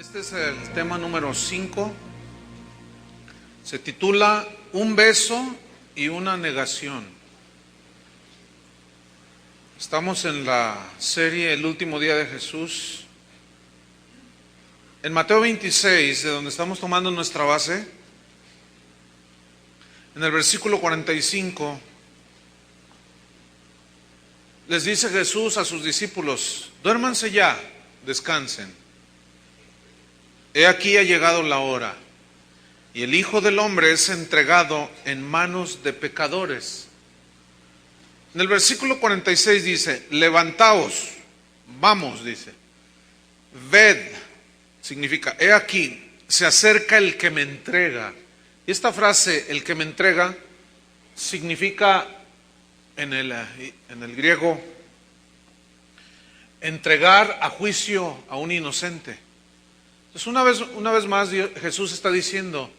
Este es el tema número 5. Se titula Un beso y una negación. Estamos en la serie El último día de Jesús. En Mateo 26, de donde estamos tomando nuestra base, en el versículo 45, les dice Jesús a sus discípulos: duérmanse ya, descansen. He aquí ha llegado la hora, y el Hijo del Hombre es entregado en manos de pecadores. En el versículo 46 dice: levantaos, vamos, dice. Ved, significa, he aquí, se acerca el que me entrega. Y esta frase, el que me entrega, significa en el griego, entregar a juicio a un inocente. Entonces una vez más Jesús está diciendo: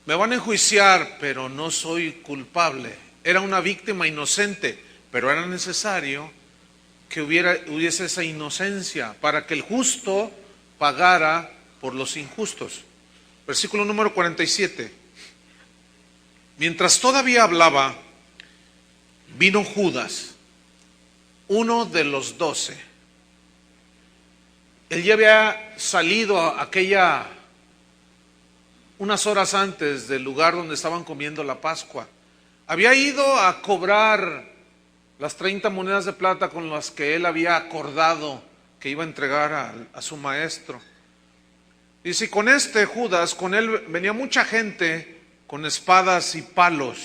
me van a enjuiciar, pero no soy culpable. Era una víctima inocente, pero era necesario que hubiese esa inocencia para que el justo pagara por los injustos. Versículo número 47. Mientras todavía hablaba, vino Judas, uno de los 12. Él ya había salido unas horas antes del lugar donde estaban comiendo la Pascua. Había ido a cobrar las 30 monedas de plata con las que él había acordado que iba a entregar a su maestro. Dice, con Judas, con él venía mucha gente con espadas y palos,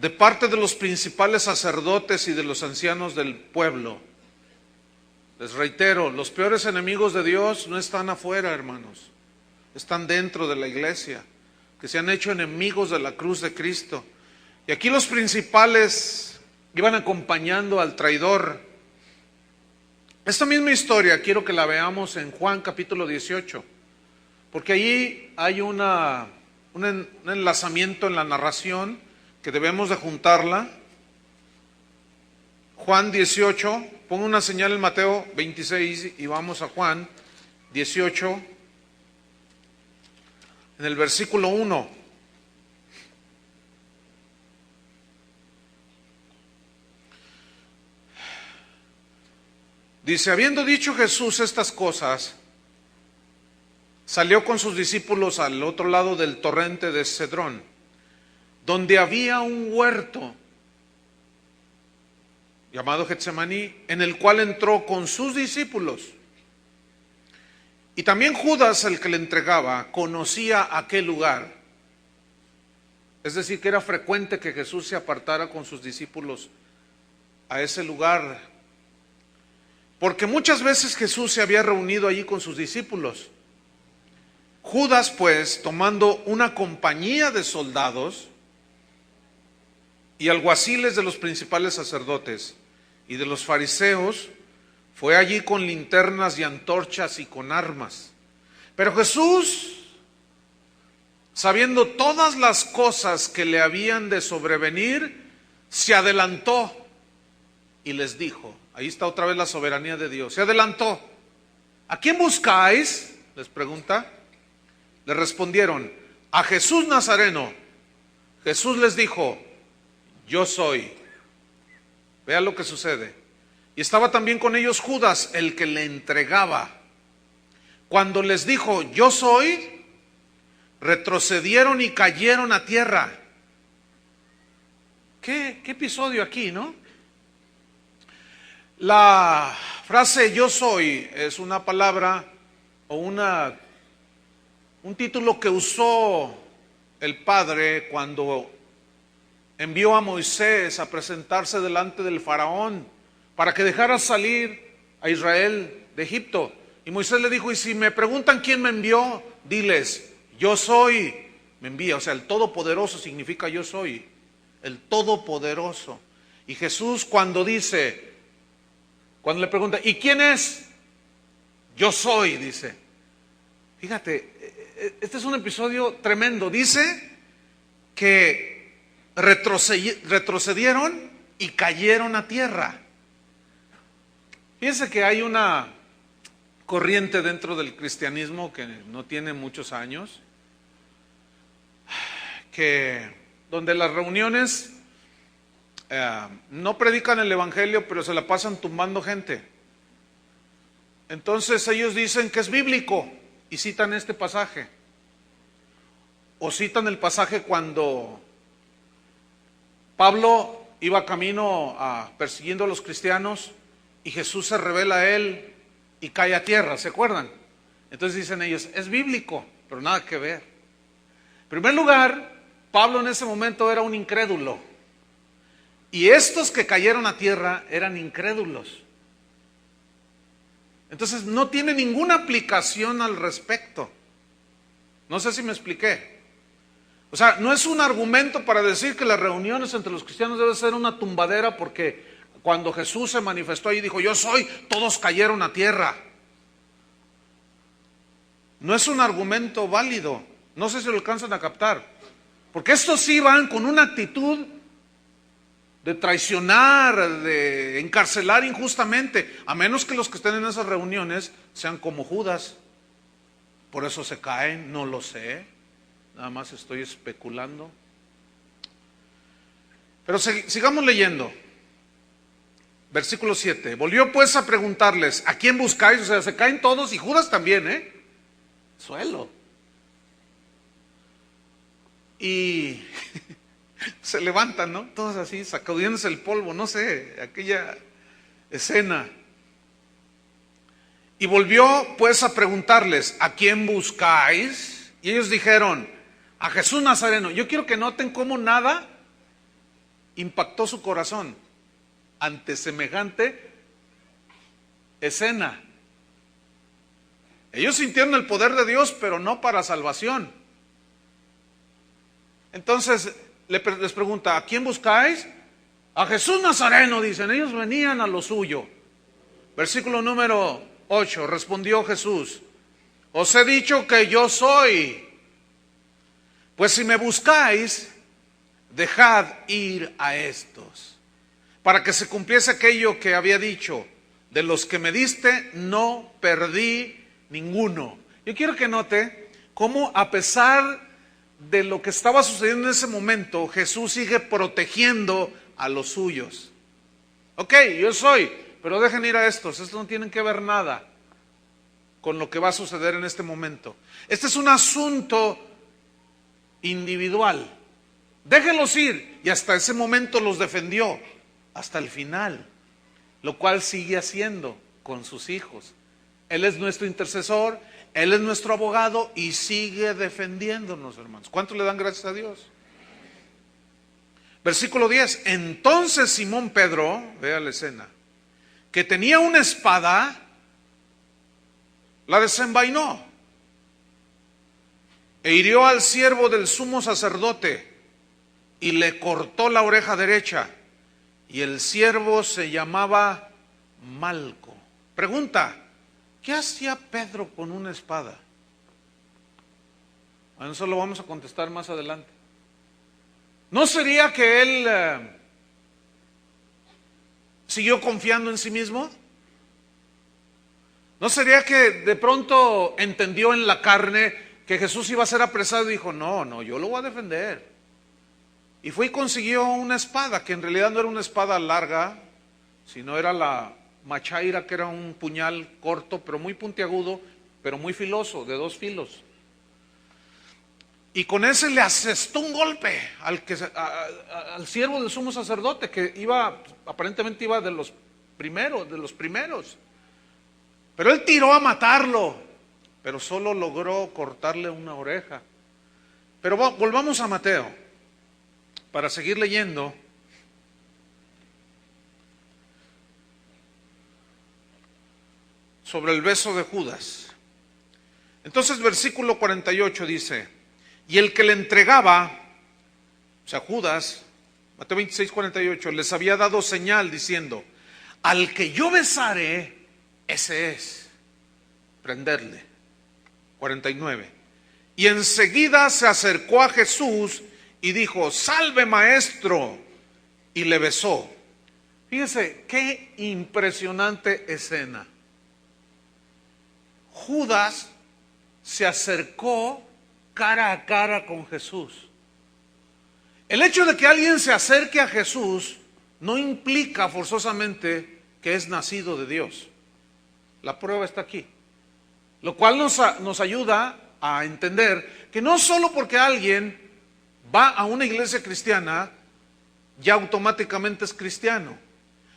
de parte de los principales sacerdotes y de los ancianos del pueblo. Les reitero, los peores enemigos de Dios no están afuera, hermanos. Están dentro de la iglesia, que se han hecho enemigos de la cruz de Cristo. Y aquí los principales iban acompañando al traidor. Esta misma historia quiero que la veamos en Juan capítulo 18, porque allí hay un enlazamiento en la narración que debemos de juntarla. Juan 18, pongo una señal en Mateo 26 y vamos a Juan 18, en el versículo 1. Dice, habiendo dicho Jesús estas cosas, salió con sus discípulos al otro lado del torrente de Cedrón, donde había un huerto llamado Getsemaní, en el cual entró con sus discípulos. Y también Judas, el que le entregaba, conocía aquel lugar. Es decir, que era frecuente que Jesús se apartara con sus discípulos a ese lugar, porque muchas veces Jesús se había reunido allí con sus discípulos. Judas, pues, tomando una compañía de soldados y alguaciles de los principales sacerdotes y de los fariseos, fue allí con linternas y antorchas y con armas. Pero Jesús, sabiendo todas las cosas que le habían de sobrevenir, se adelantó y les dijo, ahí está otra vez la soberanía de Dios, se adelantó. ¿A quién buscáis?, les pregunta. Le respondieron, a Jesús Nazareno. Jesús les dijo, yo soy. Vea lo que sucede. Y estaba también con ellos Judas, el que le entregaba. Cuando les dijo, yo soy, retrocedieron y cayeron a tierra. ¿Qué episodio aquí, no? La frase yo soy es una palabra o un título que usó el Padre cuando envió a Moisés a presentarse delante del faraón para que dejara salir a Israel de Egipto. Y Moisés le dijo, y si me preguntan quién me envió, diles, yo soy, me envía. O sea, el Todopoderoso significa yo soy, el Todopoderoso. Y Jesús cuando le pregunta, ¿y quién es? Yo soy, dice. Fíjate, este es un episodio tremendo. Dice que retrocedieron y cayeron a tierra. Fíjense que hay una corriente dentro del cristianismo que no tiene muchos años, que donde las reuniones no predican el evangelio, pero se la pasan tumbando gente. Entonces ellos dicen que es bíblico y citan este pasaje, o citan el pasaje cuando Pablo iba camino persiguiendo a los cristianos y Jesús se revela a él y cae a tierra, ¿se acuerdan? Entonces dicen ellos, es bíblico, pero nada que ver. En primer lugar, Pablo en ese momento era un incrédulo, y estos que cayeron a tierra eran incrédulos. Entonces no tiene ninguna aplicación al respecto. No sé si me expliqué. O sea, no es un argumento para decir que las reuniones entre los cristianos deben ser una tumbadera, porque cuando Jesús se manifestó ahí dijo, yo soy, todos cayeron a tierra. No es un argumento válido. No sé si lo alcanzan a captar. Porque estos sí van con una actitud de traicionar, de encarcelar injustamente, a menos que los que estén en esas reuniones sean como Judas. Por eso se caen, no lo sé. Nada más estoy especulando. Pero sigamos leyendo. Versículo 7. Volvió pues a preguntarles, ¿a quién buscáis? O sea, se caen todos y Judas también, Suelo. Y se levantan, ¿no? Todos así, sacudiéndose el polvo, no sé, aquella escena. Y volvió pues a preguntarles, ¿a quién buscáis? Y ellos dijeron, a Jesús Nazareno. Yo quiero que noten cómo nada impactó su corazón ante semejante escena. Ellos sintieron el poder de Dios, pero no para salvación. Entonces les pregunta, ¿a quién buscáis? A Jesús Nazareno, dicen. Ellos venían a lo suyo. Versículo número 8, respondió Jesús, os he dicho que yo soy. Pues si me buscáis, dejad ir a estos, para que se cumpliese aquello que había dicho, de los que me diste no perdí ninguno. Yo quiero que note cómo, a pesar de lo que estaba sucediendo en ese momento, Jesús sigue protegiendo a los suyos. Ok, yo soy, pero dejen ir a estos no tienen que ver nada con lo que va a suceder en este momento. Este es un asunto individual. Déjenlos ir. Y hasta ese momento los defendió hasta el final, lo cual sigue haciendo con sus hijos. Él es nuestro intercesor, Él es nuestro abogado y sigue defendiéndonos, hermanos. ¿Cuánto le dan gracias a Dios? Versículo 10. Entonces Simón Pedro, vea la escena, que tenía una espada, la desenvainó e hirió al siervo del sumo sacerdote y le cortó la oreja derecha, y el siervo se llamaba Malco. Pregunta, ¿qué hacía Pedro con una espada? Bueno, eso lo vamos a contestar más adelante. ¿No sería que él siguió confiando en sí mismo? ¿No sería que de pronto entendió en la carne que Jesús iba a ser apresado y dijo, no, yo lo voy a defender? Y fue y consiguió una espada, que en realidad no era una espada larga, sino era la machaira, que era un puñal corto, pero muy puntiagudo, pero muy filoso, de 2 filos. Y con ese le asestó un golpe al siervo del sumo sacerdote, que aparentemente iba de los primeros. Pero él tiró a matarlo, pero solo logró cortarle una oreja. Pero volvamos a Mateo, para seguir leyendo. Sobre el beso de Judas. Entonces versículo 48 dice, y el que le entregaba, o sea Judas, Mateo 26, 48, les había dado señal diciendo, al que yo besare, ese es, prenderle. 49, y enseguida se acercó a Jesús y dijo, salve maestro, y le besó. Fíjese, qué impresionante escena. Judas se acercó cara a cara con Jesús. El hecho de que alguien se acerque a Jesús no implica forzosamente que es nacido de Dios. La prueba está aquí. Lo cual nos ayuda a entender que no solo porque alguien va a una iglesia cristiana, ya automáticamente es cristiano.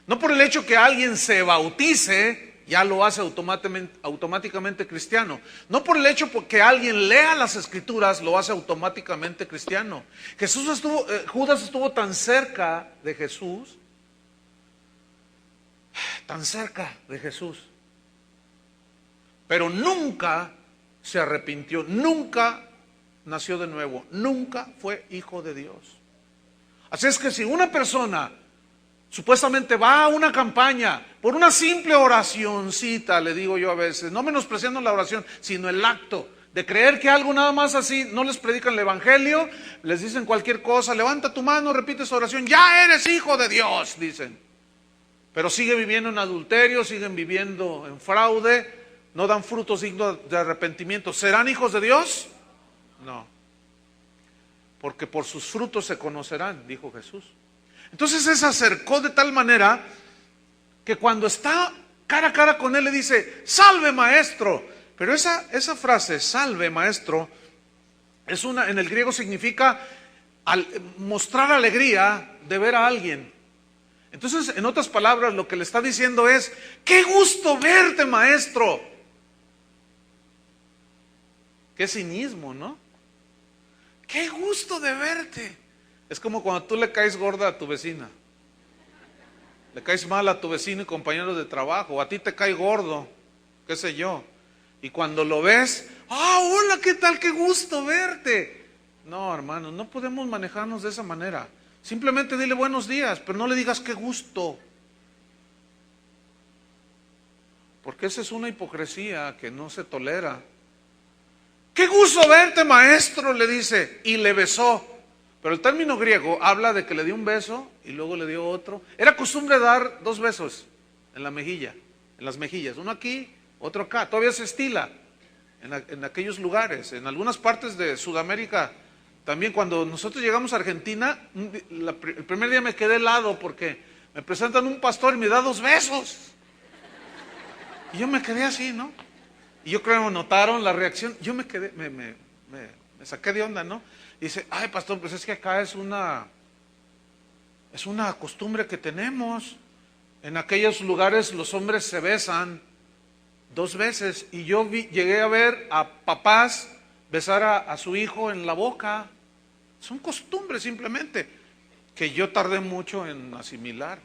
No por el hecho que alguien se bautice, ya lo hace automáticamente cristiano. No por el hecho que alguien lea las escrituras, lo hace automáticamente cristiano. Judas estuvo tan cerca de Jesús, pero nunca se arrepintió, nunca nació de nuevo, nunca fue hijo de Dios. Así es que si una persona supuestamente va a una campaña por una simple oracioncita, le digo yo a veces, no menospreciando la oración, sino el acto de creer que algo nada más así, no les predican el evangelio, les dicen cualquier cosa, levanta tu mano, repite esa oración, ya eres hijo de Dios, dicen. Pero sigue viviendo en adulterio, siguen viviendo en fraude, no dan frutos dignos de arrepentimiento. ¿Serán hijos de Dios? No. Porque por sus frutos se conocerán, dijo Jesús. Entonces él se acercó de tal manera que cuando está cara a cara con él le dice, salve maestro. Pero esa frase, salve maestro, en el griego significa mostrar alegría de ver a alguien. Entonces, en otras palabras, lo que le está diciendo es, qué gusto verte maestro. Qué cinismo, ¿no? Qué gusto de verte. Es como cuando tú le caes gorda a tu vecina, le caes mal a tu vecino y compañero de trabajo, o a ti te cae gordo, qué sé yo, y cuando lo ves, hola, ¿qué tal? Qué gusto verte. No, hermanos, no podemos manejarnos de esa manera. Simplemente dile buenos días, pero no le digas qué gusto, porque esa es una hipocresía que no se tolera. Qué gusto verte maestro, le dice, y le besó. Pero el término griego habla de que le dio un beso y luego le dio otro. Era costumbre dar 2 besos en la mejilla, en las mejillas, uno aquí, otro acá. Todavía se estila en aquellos lugares. En algunas partes de Sudamérica también. Cuando nosotros llegamos a Argentina, el primer día me quedé helado porque me presentan un pastor y me da 2 besos. Y yo me quedé así, ¿no? Y yo creo que notaron la reacción. Yo me quedé, me saqué de onda, ¿no? Y dice, ay pastor, pues es que acá es una costumbre que tenemos. En aquellos lugares los hombres se besan 2 veces. Y yo llegué a ver a papás besar a su hijo en la boca. Son costumbres simplemente, que yo tardé mucho en asimilar.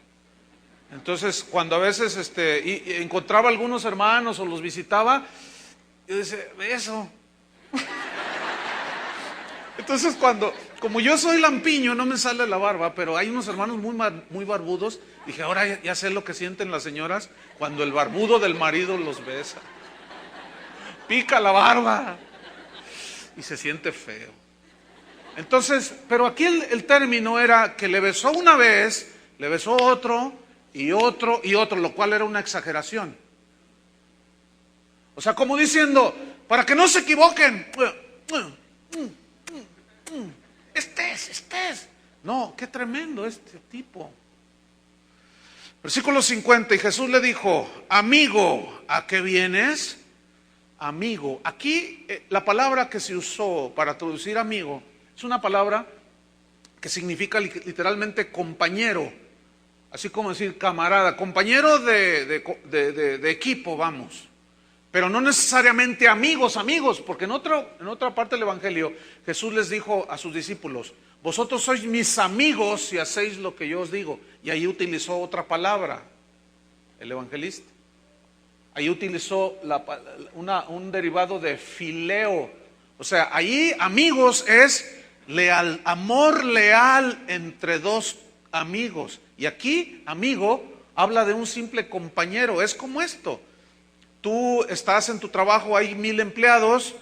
Entonces, cuando a veces encontraba algunos hermanos o los visitaba, yo decía, beso. Entonces como yo soy lampiño, no me sale la barba, pero hay unos hermanos muy barbudos, dije, ahora ya sé lo que sienten las señoras cuando el barbudo del marido los besa. Pica la barba y se siente feo. Entonces, pero aquí el término era que le besó una vez, le besó otro y otro y otro, lo cual era una exageración. O sea, como diciendo, para que no se equivoquen, estés. No, qué tremendo este tipo. Versículo 50, y Jesús le dijo, amigo, ¿a qué vienes? Amigo. Aquí la palabra que se usó para traducir amigo es una palabra que significa literalmente compañero, así como decir camarada, compañero de equipo, vamos. Pero no necesariamente amigos, porque en otra parte del Evangelio Jesús les dijo a sus discípulos, vosotros sois mis amigos si hacéis lo que yo os digo. Y ahí utilizó otra palabra, el evangelista. Ahí utilizó un derivado de fileo. O sea, ahí amigos es leal, amor leal entre 2 amigos. Y aquí, amigo, habla de un simple compañero. Es como esto. Tú estás en tu trabajo, hay 1000 empleados,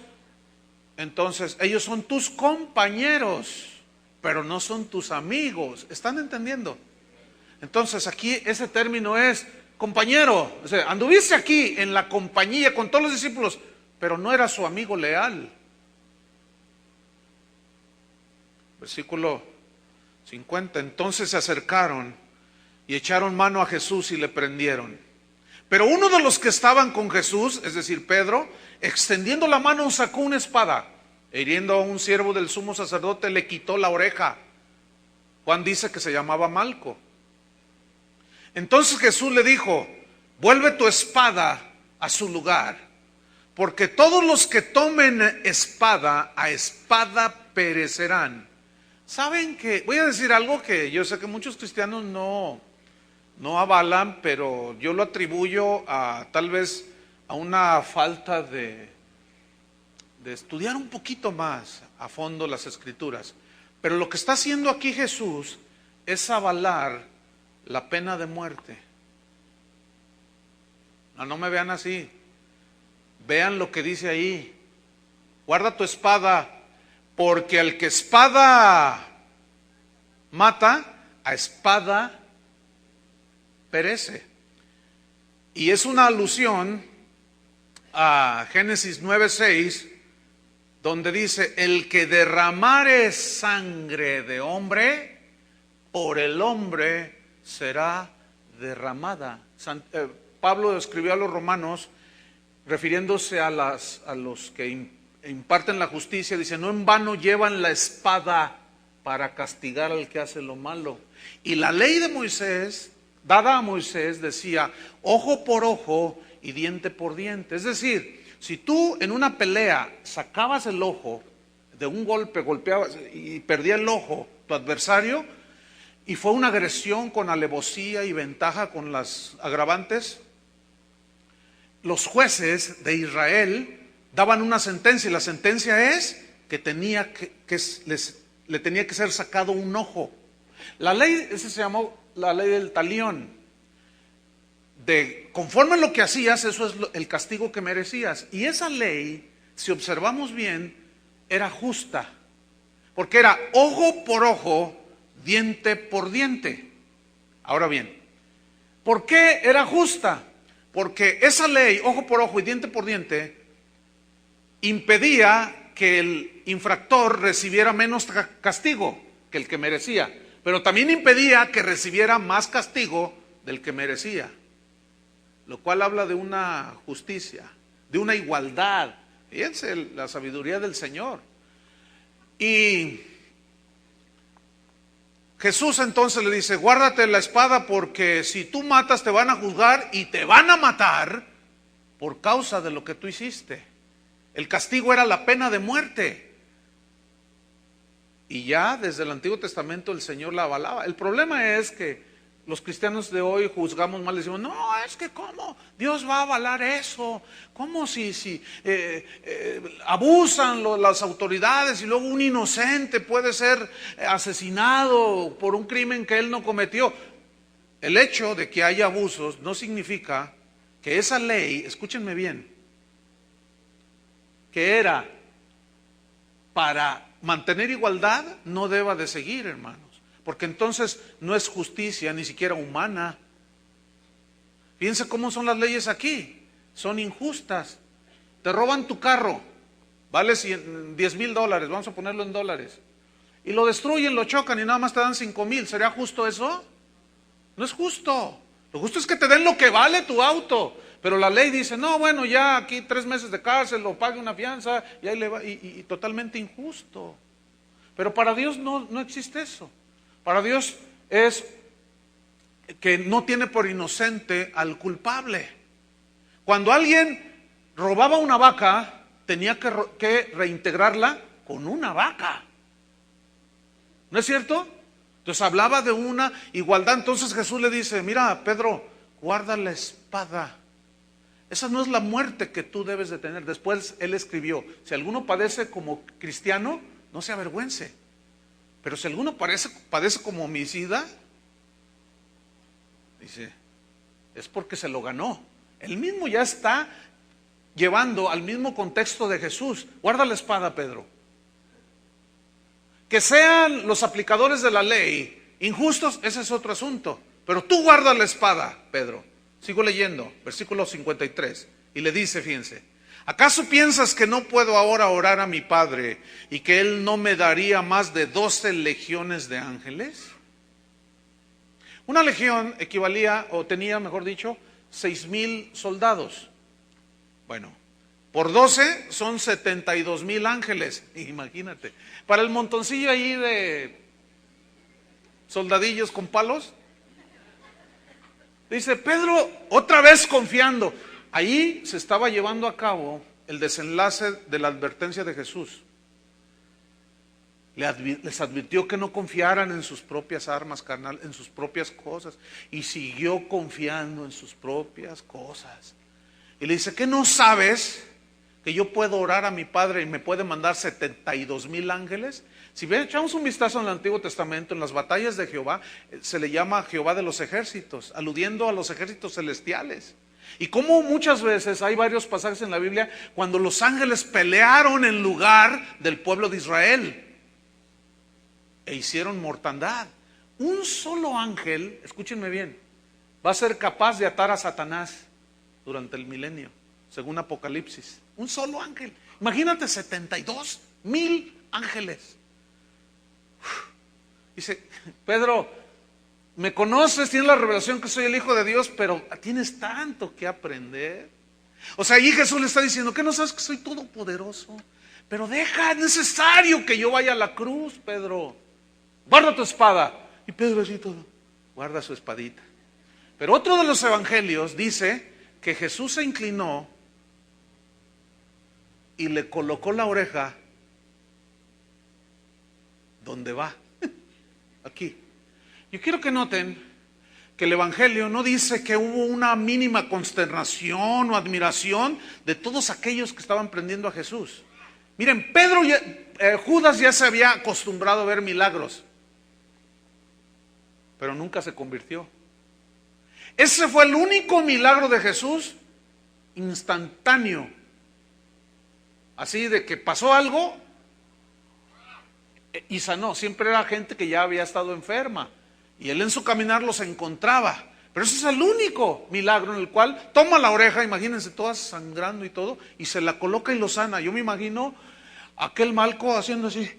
entonces ellos son tus compañeros, pero no son tus amigos. ¿Están entendiendo? Entonces aquí ese término es compañero. O sea, anduviste aquí en la compañía con todos los discípulos, pero no era su amigo leal. Versículo 50. Entonces se acercaron y echaron mano a Jesús y le prendieron. Pero uno de los que estaban con Jesús, es decir, Pedro, extendiendo la mano, sacó una espada, e hiriendo a un siervo del sumo sacerdote, le quitó la oreja. Juan dice que se llamaba Malco. Entonces Jesús le dijo: vuelve tu espada a su lugar, porque todos los que tomen espada, a espada perecerán. ¿Saben qué? Voy a decir algo que yo sé que muchos cristianos no avalan, pero yo lo atribuyo a tal vez a una falta de estudiar un poquito más a fondo las Escrituras. Pero lo que está haciendo aquí Jesús es avalar la pena de muerte. No me vean así. Vean lo que dice ahí: guarda tu espada, porque al que espada mata, a espada perece. Y es una alusión a Génesis 9:6, donde dice: el que derramare sangre de hombre, por el hombre será derramada. Pablo escribió a los romanos, refiriéndose a los que imparten la justicia, dice: no en vano llevan la espada para castigar al que hace lo malo. Y la ley de Moisés, dada a Moisés, decía ojo por ojo y diente por diente. Es decir, si tú en una pelea sacabas el ojo de un golpe, golpeabas y perdía el ojo tu adversario, y fue una agresión con alevosía y ventaja con las agravantes, los jueces de Israel daban una sentencia, y la sentencia es que le tenía que ser sacado un ojo. La ley, esa se llamó la ley del talión. Conforme a lo que hacías, eso es el castigo que merecías. Y esa ley, si observamos bien, era justa, porque era ojo por ojo, diente por diente. Ahora bien, ¿por qué era justa? Porque esa ley, ojo por ojo y diente por diente, impedía que el infractor recibiera menos castigo que el que merecía, pero también impedía que recibiera más castigo del que merecía, lo cual habla de una justicia, de una igualdad. Fíjense la sabiduría del Señor. Y Jesús entonces le dice: guárdate la espada, porque si tú matas te van a juzgar y te van a matar por causa de lo que tú hiciste. El castigo era la pena de muerte. Y ya desde el Antiguo Testamento el Señor la avalaba. El problema es que los cristianos de hoy juzgamos mal, decimos: no, es que ¿cómo Dios va a avalar eso? ¿Cómo si abusan las autoridades y luego un inocente puede ser asesinado por un crimen que él no cometió? El hecho de que haya abusos no significa que esa ley, escúchenme bien, que era para mantener igualdad, no deba de seguir, hermanos. Porque entonces no es justicia ni siquiera humana. Fíjense cómo son las leyes aquí. Son injustas. Te roban tu carro, vale $10,000, vamos a ponerlo en dólares, y lo destruyen, lo chocan y nada más te dan 5,000. ¿Sería justo eso? No es justo. Lo justo es que te den lo que vale tu auto. Pero la ley dice: no, bueno, ya aquí 3 meses de cárcel, o pague una fianza, y ahí le va, y totalmente injusto. Pero para Dios no existe eso. Para Dios es que no tiene por inocente al culpable. Cuando alguien robaba una vaca, tenía que reintegrarla con una vaca. ¿No es cierto? Entonces hablaba de una igualdad. Entonces Jesús le dice: mira, Pedro, guarda la espada. Esa no es la muerte que tú debes de tener. Después él escribió: si alguno padece como cristiano, no se avergüence. Pero si alguno padece como homicida, dice, es porque se lo ganó. Él mismo ya está llevando al mismo contexto de Jesús. Guarda la espada, Pedro. Que sean los aplicadores de la ley injustos, ese es otro asunto. Pero tú guarda la espada, Pedro. Sigo leyendo, versículo 53. Y le dice, fíjense: ¿Acaso piensas que no puedo ahora orar a mi Padre y que Él no me daría más de 12 legiones de ángeles? Una legión equivalía, o tenía, mejor dicho, 6,000 soldados. Bueno, por 12 son 72,000 ángeles, imagínate. Para el montoncillo ahí de soldadillos con palos. Dice Pedro, otra vez confiando. Ahí se estaba llevando a cabo el desenlace de la advertencia de Jesús. Les advirtió que no confiaran en sus propias armas carnal, en sus propias cosas. Y siguió confiando en sus propias cosas. Y le dice, ¿qué no sabes que yo puedo orar a mi Padre y me puede mandar 72,000 ángeles? Si echamos un vistazo en el Antiguo Testamento, en las batallas de Jehová, se le llama Jehová de los ejércitos, aludiendo a los ejércitos celestiales. Y como muchas veces hay varios pasajes en la Biblia cuando los ángeles pelearon en lugar del pueblo de Israel e hicieron mortandad. Un solo ángel, escúchenme bien, va a ser capaz de atar a Satanás durante el milenio, según Apocalipsis. Un solo ángel. Imagínate 72,000 ángeles. Dice, Pedro, me conoces, tienes la revelación que soy el Hijo de Dios, pero tienes tanto que aprender. O sea, ahí Jesús le está diciendo, ¿qué no sabes que soy todopoderoso? Pero es necesario que yo vaya a la cruz, Pedro. Guarda tu espada. Y Pedro así todo, guarda su espadita. Pero otro de los evangelios dice que Jesús se inclinó y le colocó la oreja donde va. Aquí. Yo quiero que noten que el evangelio no dice que hubo una mínima consternación o admiración de todos aquellos que estaban prendiendo a Jesús. Miren, Judas ya se había acostumbrado a ver milagros, pero nunca se convirtió. Ese fue el único milagro de Jesús instantáneo. Así de que pasó algo y sanó. Siempre era gente que ya había estado enferma y él en su caminar los encontraba. Pero ese es el único milagro en el cual toma la oreja, imagínense, toda sangrando y todo, y se la coloca y lo sana. Yo me imagino aquel Malco haciendo así,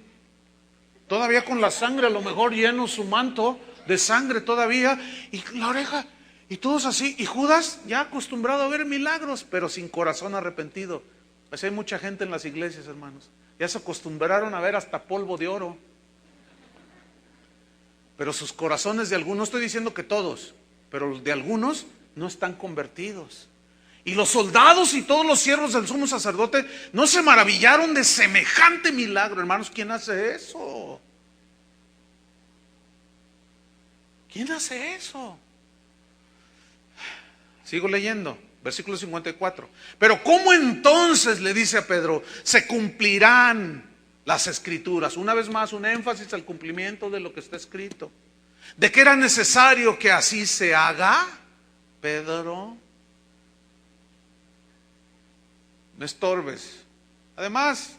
todavía con la sangre, a lo mejor lleno su manto de sangre todavía, y la oreja, y todos así. Y Judas ya acostumbrado a ver milagros, pero sin corazón arrepentido. Así hay mucha gente en las iglesias, hermanos. Ya se acostumbraron a ver hasta polvo de oro. Pero sus corazones de algunos, no estoy diciendo que todos, pero de algunos no están convertidos. Y los soldados y todos los siervos del sumo sacerdote no se maravillaron de semejante milagro. Hermanos, ¿quién hace eso? ¿Quién hace eso? Sigo leyendo, versículo 54. Pero ¿cómo entonces, le dice a Pedro, se cumplirán las escrituras? Una vez más, un énfasis al cumplimiento de lo que está escrito. ¿De qué era necesario que así se haga, Pedro? No estorbes. Además,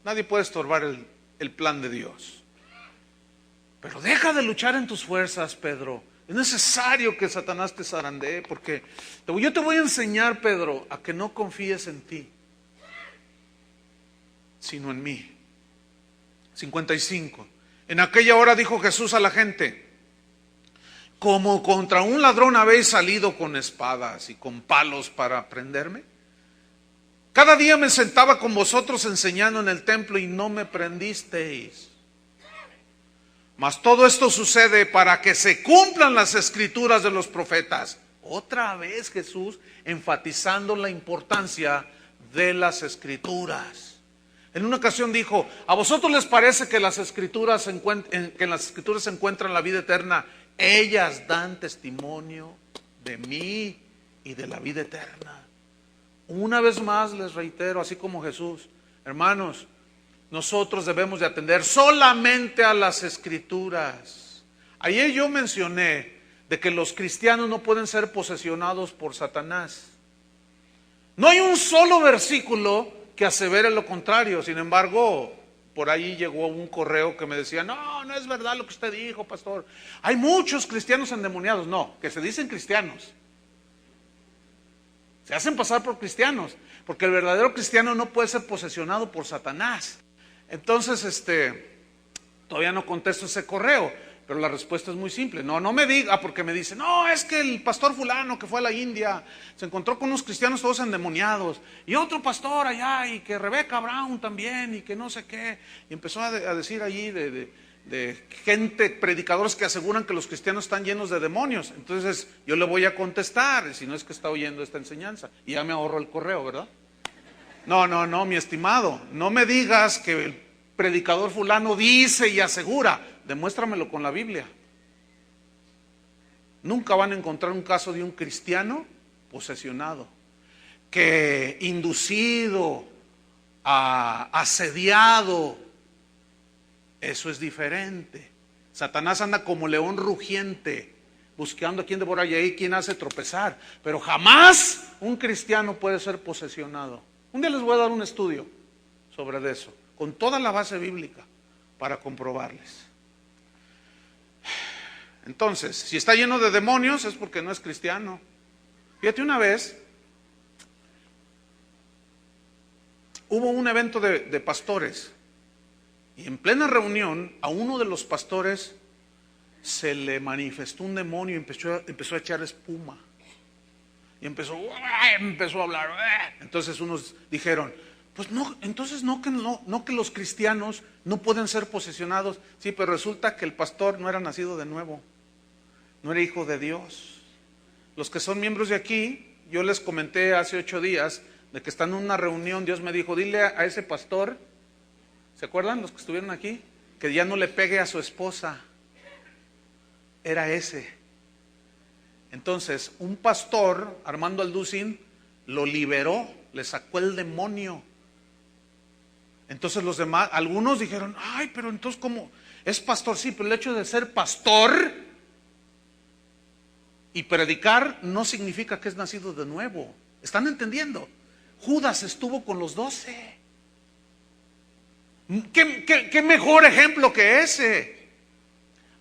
nadie puede estorbar el plan de Dios. Pero deja de luchar en tus fuerzas, Pedro. Es necesario que Satanás te zarandee, porque yo te voy a enseñar, Pedro, a que no confíes en ti, sino en mí. 55. En aquella hora dijo Jesús a la gente: ¿como contra un ladrón habéis salido con espadas y con palos para prenderme? Cada día me sentaba con vosotros enseñando en el templo y no me prendisteis. Mas todo esto sucede para que se cumplan las escrituras de los profetas. Otra vez Jesús enfatizando la importancia de las escrituras. En una ocasión dijo: ¿a vosotros les parece que en las escrituras se encuentra la vida eterna? Ellas dan testimonio de mí y de la vida eterna. Una vez más les reitero, así como Jesús, hermanos, nosotros debemos de atender solamente a las escrituras. Ayer yo mencioné de que los cristianos no pueden ser posesionados por Satanás. No hay un solo versículo que asevere lo contrario. Sin embargo, por ahí llegó un correo que me decía: no es verdad lo que usted dijo, pastor. Hay muchos cristianos endemoniados. No, que se dicen cristianos. Se hacen pasar por cristianos. porque el verdadero cristiano no puede ser posesionado por Satanás. Entonces, todavía no contesto ese correo, pero la respuesta es muy simple. No me diga, porque me dice, no, es que el pastor fulano que fue a la India se encontró con unos cristianos todos endemoniados, y otro pastor allá, y que Rebecca Brown también, y que no sé qué, y empezó a decir allí de gente, predicadores que aseguran que los cristianos están llenos de demonios. Entonces yo le voy a contestar, si no es que está oyendo esta enseñanza, y ya me ahorro el correo, ¿verdad? No, mi estimado, no me digas que el predicador fulano dice y asegura, demuéstramelo con la Biblia. Nunca van a encontrar un caso de un cristiano posesionado, que inducido, asediado. Eso es diferente. Satanás anda como león rugiente, buscando a quien devorar y ahí quien hace tropezar. Pero jamás un cristiano puede ser posesionado. Un día les voy a dar un estudio sobre eso, con toda la base bíblica, para comprobarles. Entonces, si está lleno de demonios es porque no es cristiano. Fíjate, una vez hubo un evento de pastores, y en plena reunión a uno de los pastores se le manifestó un demonio y empezó a echar espuma. Y empezó a hablar. Entonces unos dijeron, pues no, entonces no que los cristianos no pueden ser posesionados. Sí, pero resulta que el pastor no era nacido de nuevo, no era hijo de Dios. Los que son miembros de aquí, yo les comenté hace 8 días de que están en una reunión. Dios me dijo, dile a ese pastor, ¿se acuerdan los que estuvieron aquí? Que ya no le pegue a su esposa. Era ese. Entonces, un pastor, Armando Alducin, lo liberó, le sacó el demonio. Entonces los demás, algunos dijeron, ay, pero entonces ¿cómo? Es pastor, sí, pero el hecho de ser pastor y predicar no significa que es nacido de nuevo. ¿Están entendiendo? Judas estuvo con los 12. ¿Qué mejor ejemplo que ese?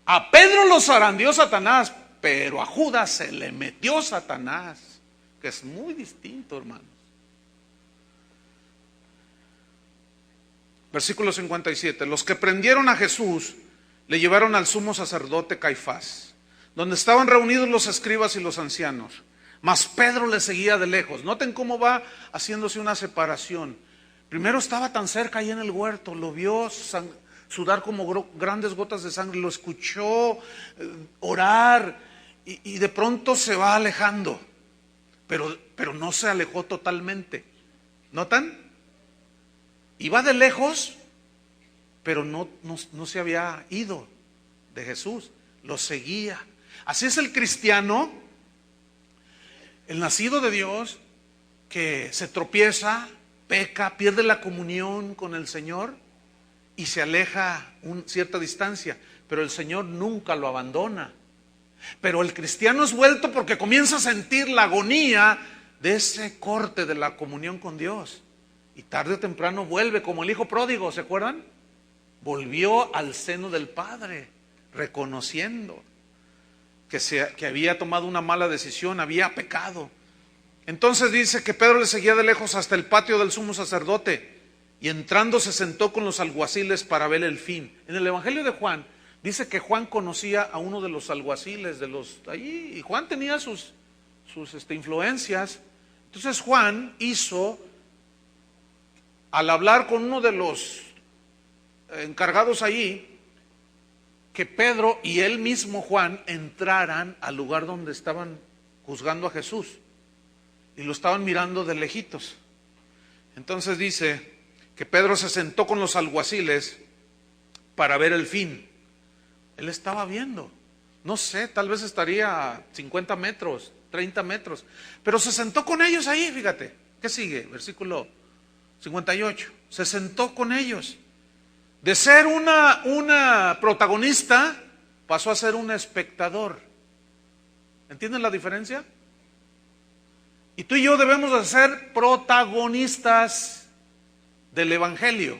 A Pedro lo zarandeó Satanás, pero a Judas se le metió Satanás, que es muy distinto, hermanos. Versículo 57. Los que prendieron a Jesús le llevaron al sumo sacerdote Caifás, donde estaban reunidos los escribas y los ancianos. Mas Pedro le seguía de lejos. Noten cómo va haciéndose una separación. Primero estaba tan cerca ahí en el huerto, lo vio sudar como grandes gotas de sangre, lo escuchó orar, y de pronto se va alejando, pero no se alejó totalmente. ¿Notan? Iba de lejos, pero no se había ido de Jesús, lo seguía. Así es el cristiano, el nacido de Dios, que se tropieza, peca, pierde la comunión con el Señor y se aleja cierta distancia, pero el Señor nunca lo abandona. Pero el cristiano es vuelto porque comienza a sentir la agonía de ese corte de la comunión con Dios, y tarde o temprano vuelve, como el hijo pródigo, ¿se acuerdan? Volvió al seno del Padre, reconociendo que había tomado una mala decisión, había pecado. Entonces dice que Pedro le seguía de lejos hasta el patio del sumo sacerdote, y entrando se sentó con los alguaciles para ver el fin. En el Evangelio de Juan dice que Juan conocía a uno de los alguaciles de los allí, y Juan tenía sus influencias. Entonces Juan hizo, al hablar con uno de los encargados allí, que Pedro y él mismo Juan entraran al lugar donde estaban juzgando a Jesús, y lo estaban mirando de lejitos. Entonces dice que Pedro se sentó con los alguaciles para ver el fin. Él estaba viendo, no sé, tal vez estaría a 50 metros, 30 metros, pero se sentó con ellos ahí. Fíjate, ¿qué sigue? Versículo 58. Se sentó con ellos. De ser una protagonista, pasó a ser un espectador. ¿Entienden la diferencia? Y tú y yo debemos de ser protagonistas del Evangelio,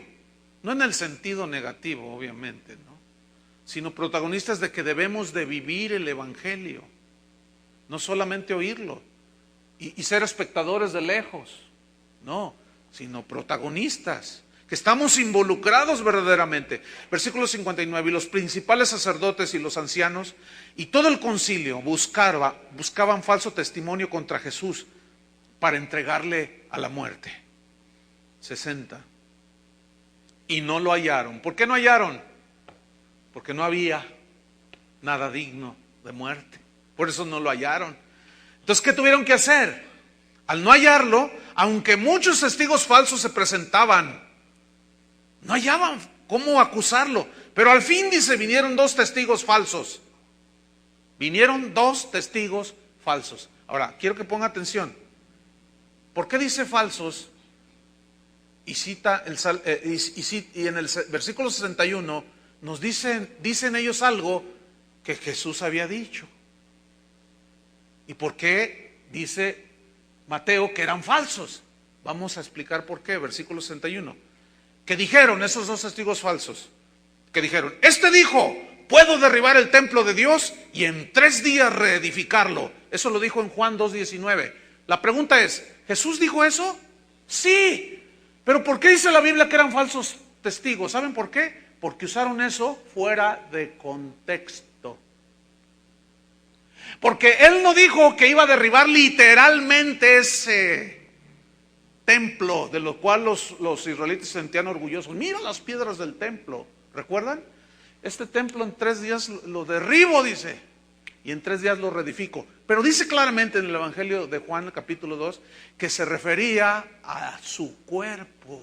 no en el sentido negativo, obviamente, ¿no? Sino protagonistas de que debemos de vivir el Evangelio, no solamente oírlo y ser espectadores de lejos. no, sino protagonistas, que estamos involucrados verdaderamente. Versículo 59, y los principales sacerdotes y los ancianos y todo el concilio buscaban falso testimonio contra Jesús para entregarle a la muerte. 60. Y no lo hallaron. ¿Por qué no hallaron? Porque no había nada digno de muerte. Por eso no lo hallaron. Entonces, ¿qué tuvieron que hacer? Al no hallarlo, aunque muchos testigos falsos se presentaban, no hallaban cómo acusarlo. Pero al fin, dice, vinieron dos testigos falsos. Vinieron dos testigos falsos. Ahora, quiero que ponga atención. ¿Por qué dice falsos? Y cita y en el versículo 61 nos dicen ellos algo que Jesús había dicho. ¿Y por qué dice Mateo que eran falsos? Vamos a explicar por qué. Versículo 61. ¿Qué dijeron esos dos testigos falsos? ¿Qué dijeron? Este dijo: puedo derribar el templo de Dios y en 3 días reedificarlo. Eso lo dijo en Juan 2:19. La pregunta es, ¿Jesús dijo eso? Sí. Pero ¿por qué dice la Biblia que eran falsos testigos? ¿Saben por qué? Porque usaron eso fuera de contexto. Porque él no dijo que iba a derribar literalmente ese templo, de lo cual los israelitas se sentían orgullosos. Mira las piedras del templo, ¿recuerdan? Este templo en 3 días lo derribo, dice, y en 3 días lo reedifico. Pero dice claramente en el Evangelio de Juan, el capítulo 2, que se refería a su cuerpo.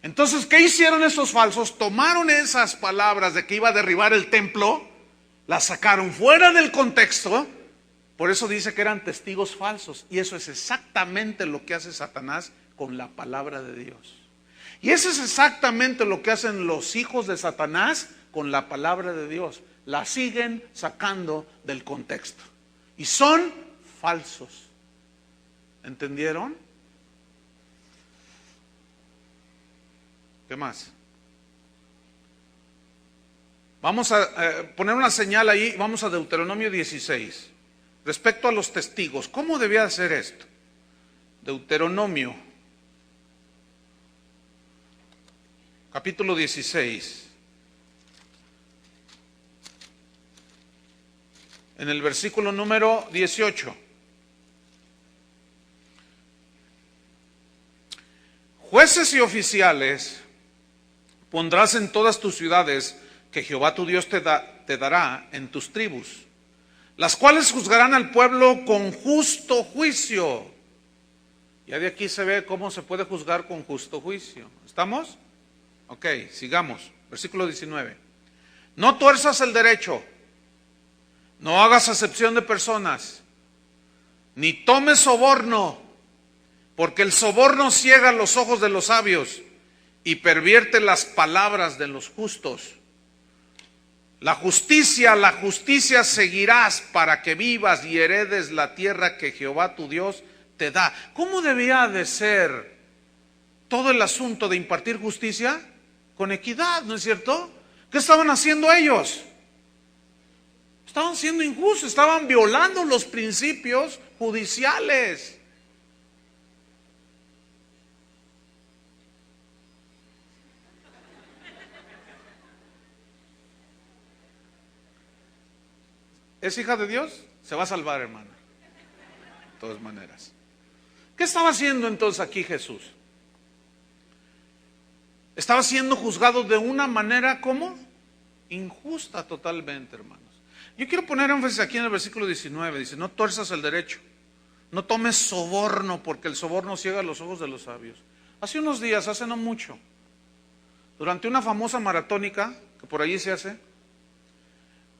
Entonces, ¿qué hicieron esos falsos? Tomaron esas palabras de que iba a derribar el templo, las sacaron fuera del contexto. Por eso dice que eran testigos falsos. Y eso es exactamente lo que hace Satanás con la palabra de Dios. Y eso es exactamente lo que hacen los hijos de Satanás con la palabra de Dios. La siguen sacando del contexto. Y son falsos. ¿Entendieron? ¿Qué más? Vamos a poner una señal ahí. Vamos a Deuteronomio 16. Respecto a los testigos, ¿cómo debía hacer esto? Deuteronomio, capítulo 16. En el versículo número 18. Jueces y oficiales pondrás en todas tus ciudades que Jehová tu Dios te dará en tus tribus, las cuales juzgarán al pueblo con justo juicio. Ya de aquí se ve cómo se puede juzgar con justo juicio. ¿Estamos? Ok, sigamos. Versículo 19. No tuerzas el derecho, no hagas acepción de personas, ni tomes soborno, porque el soborno ciega los ojos de los sabios y pervierte las palabras de los justos. La justicia seguirás para que vivas y heredes la tierra que Jehová tu Dios te da. ¿Cómo debía de ser todo el asunto de impartir justicia? Con equidad, ¿no es cierto? ¿Qué estaban haciendo ellos? Estaban siendo injustos, estaban violando los principios judiciales. ¿Es hija de Dios? Se va a salvar, hermana. De todas maneras. ¿Qué estaba haciendo entonces aquí Jesús? Estaba siendo juzgado de una manera, ¿cómo? Injusta totalmente, hermanos. Yo quiero poner énfasis aquí en el versículo 19. Dice, no tuerzas el derecho, no tomes soborno, porque el soborno ciega los ojos de los sabios. Hace unos días, hace no mucho, durante una famosa maratónica que por allí se hace,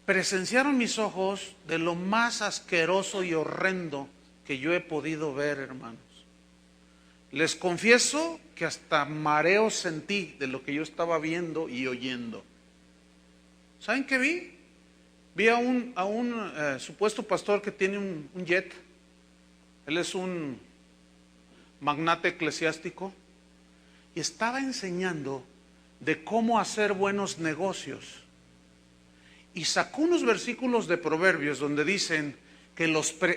presenciaron mis ojos de lo más asqueroso y horrendo que yo he podido ver, hermanos. Les confieso que hasta mareo sentí de lo que yo estaba viendo y oyendo. ¿Saben qué vi? Vi a un supuesto pastor que tiene un jet. Él es un magnate eclesiástico y estaba enseñando de cómo hacer buenos negocios. Y sacó unos versículos de Proverbios donde dicen que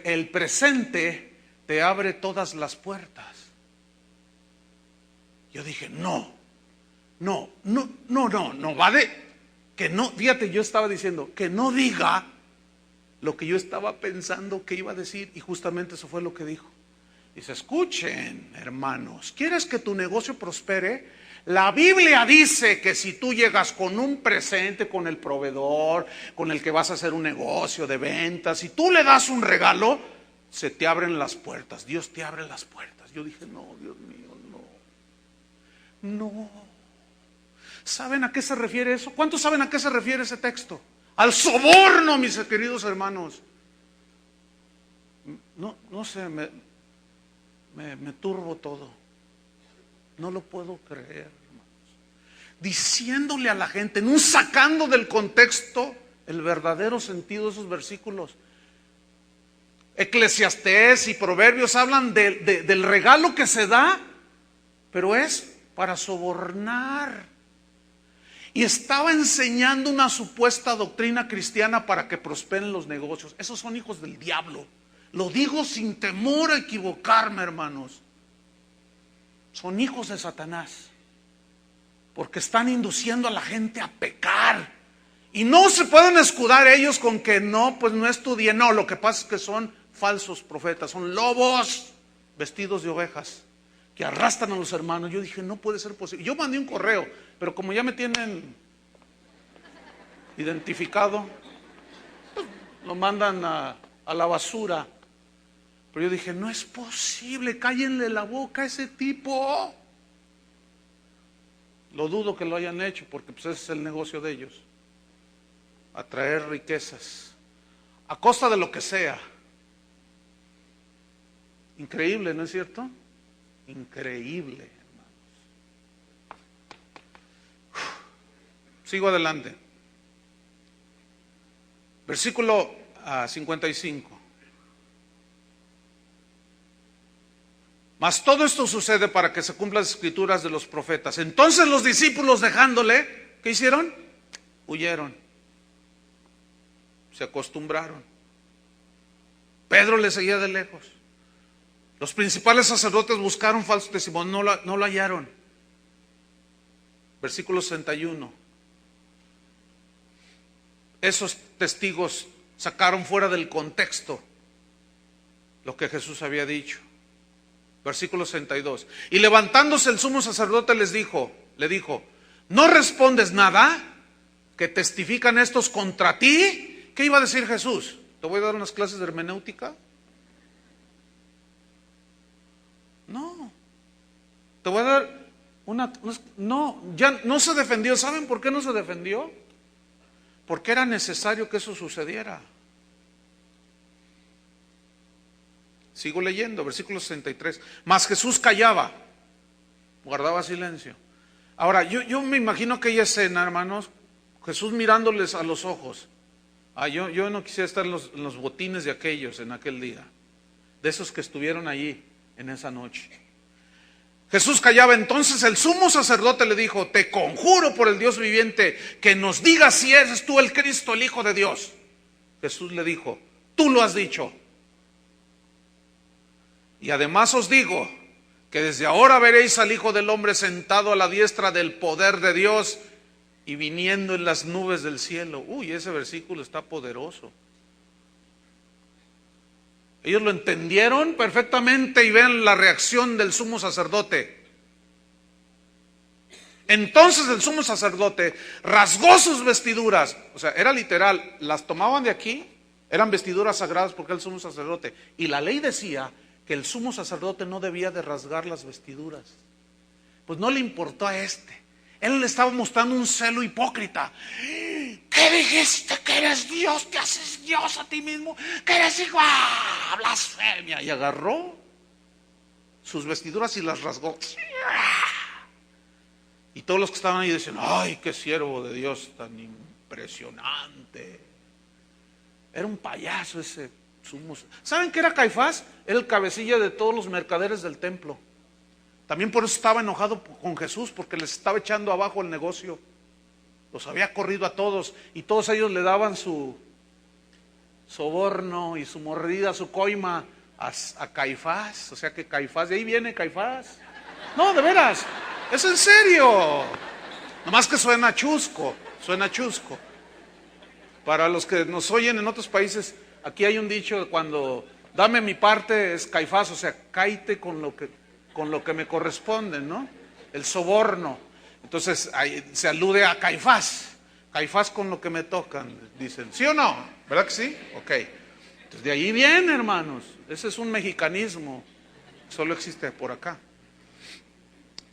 el presente te abre todas las puertas. Yo dije, no va de, que no, fíjate, yo estaba diciendo, que no diga lo que yo estaba pensando que iba a decir, y justamente eso fue lo que dijo. Dice, escuchen, hermanos, ¿quieres que tu negocio prospere? La Biblia dice que si tú llegas con un presente, con el proveedor, con el que vas a hacer un negocio de ventas, y tú le das un regalo, se te abren las puertas, Dios te abre las puertas. Yo dije, no, Dios mío, no. ¿Saben a qué se refiere eso? ¿Cuántos saben a qué se refiere ese texto? Al soborno, mis queridos hermanos. No sé, me turbo todo. No lo puedo creer, hermanos. Diciéndole a la gente, sacando del contexto el verdadero sentido de esos versículos. Eclesiastés y Proverbios hablan del regalo que se da, pero es para sobornar. Y estaba enseñando una supuesta doctrina cristiana para que prosperen los negocios. Esos son hijos del diablo. Lo digo sin temor a equivocarme, hermanos. Son hijos de Satanás. Porque están induciendo a la gente a pecar. Y no se pueden escudar ellos con que no, pues no estudié. No, lo que pasa es que son falsos profetas. Son lobos vestidos de ovejas que arrastran a los hermanos. Yo dije, no puede ser posible. Yo mandé un correo, pero como ya me tienen identificado, pues lo mandan a la basura. Pero yo dije, no es posible, cállenle la boca a ese tipo. Lo dudo que lo hayan hecho, porque pues ese es el negocio de ellos. Atraer riquezas, a costa de lo que sea. Increíble, ¿no es cierto? Increíble, hermanos. Sigo adelante. Versículo 55. Mas todo esto sucede para que se cumplan las escrituras de los profetas. Entonces los discípulos, dejándole, ¿qué hicieron? Huyeron. Se acostumbraron. Pedro le seguía de lejos. Los principales sacerdotes buscaron falso testimonio, no lo hallaron. Versículo 61. Esos testigos sacaron fuera del contexto lo que Jesús había dicho. Versículo 62. Y levantándose el sumo sacerdote le dijo, ¿no respondes nada? ¿Que testifican estos contra ti? ¿Qué iba a decir Jesús? ¿Te voy a dar unas clases de hermenéutica? No. Te voy a dar ya no se defendió. ¿Saben por qué no se defendió? Porque era necesario que eso sucediera. Sigo leyendo, versículo 63. Mas Jesús callaba, guardaba silencio. Ahora, yo me imagino aquella escena, hermanos, Jesús mirándoles a los ojos. Yo no quisiera estar en los botines de aquellos en aquel día, de esos que estuvieron allí en esa noche. Jesús callaba. Entonces el sumo sacerdote le dijo, te conjuro por el Dios viviente que nos digas si eres tú el Cristo, el Hijo de Dios. Jesús le dijo, tú lo has dicho. Y además os digo que desde ahora veréis al Hijo del Hombre sentado a la diestra del poder de Dios y viniendo en las nubes del cielo. Uy, ese versículo está poderoso. Ellos lo entendieron perfectamente y ven la reacción del sumo sacerdote. Entonces el sumo sacerdote rasgó sus vestiduras. O sea, era literal, las tomaban de aquí, eran vestiduras sagradas porque era el sumo sacerdote. Y la ley decía que el sumo sacerdote no debía de rasgar las vestiduras. Pues no le importó a este. Él le estaba mostrando un celo hipócrita. ¿Qué dijiste? ¿Que eres Dios? ¿Te haces Dios a ti mismo? ¿Que eres hijo? ¡Ah, blasfemia! Y agarró sus vestiduras y las rasgó. Y todos los que estaban ahí decían, ¡ay, qué siervo de Dios tan impresionante! Era un payaso ese sumo. ¿Saben qué era Caifás? Era el cabecilla de todos los mercaderes del templo. También por eso estaba enojado con Jesús, porque les estaba echando abajo el negocio. Los había corrido a todos y todos ellos le daban su soborno y su mordida, su coima a Caifás. O sea que Caifás, de ahí viene Caifás. No, de veras, es en serio. Nomás que suena chusco, suena chusco. Para los que nos oyen en otros países, aquí hay un dicho: cuando dame mi parte es Caifás, o sea, cáite con lo que me corresponde, ¿no? El soborno. Entonces ahí se alude a Caifás. Caifás con lo que me tocan, dicen. ¿Sí o no? ¿Verdad que sí? Ok. Entonces de ahí viene, hermanos. Ese es un mexicanismo. Solo existe por acá.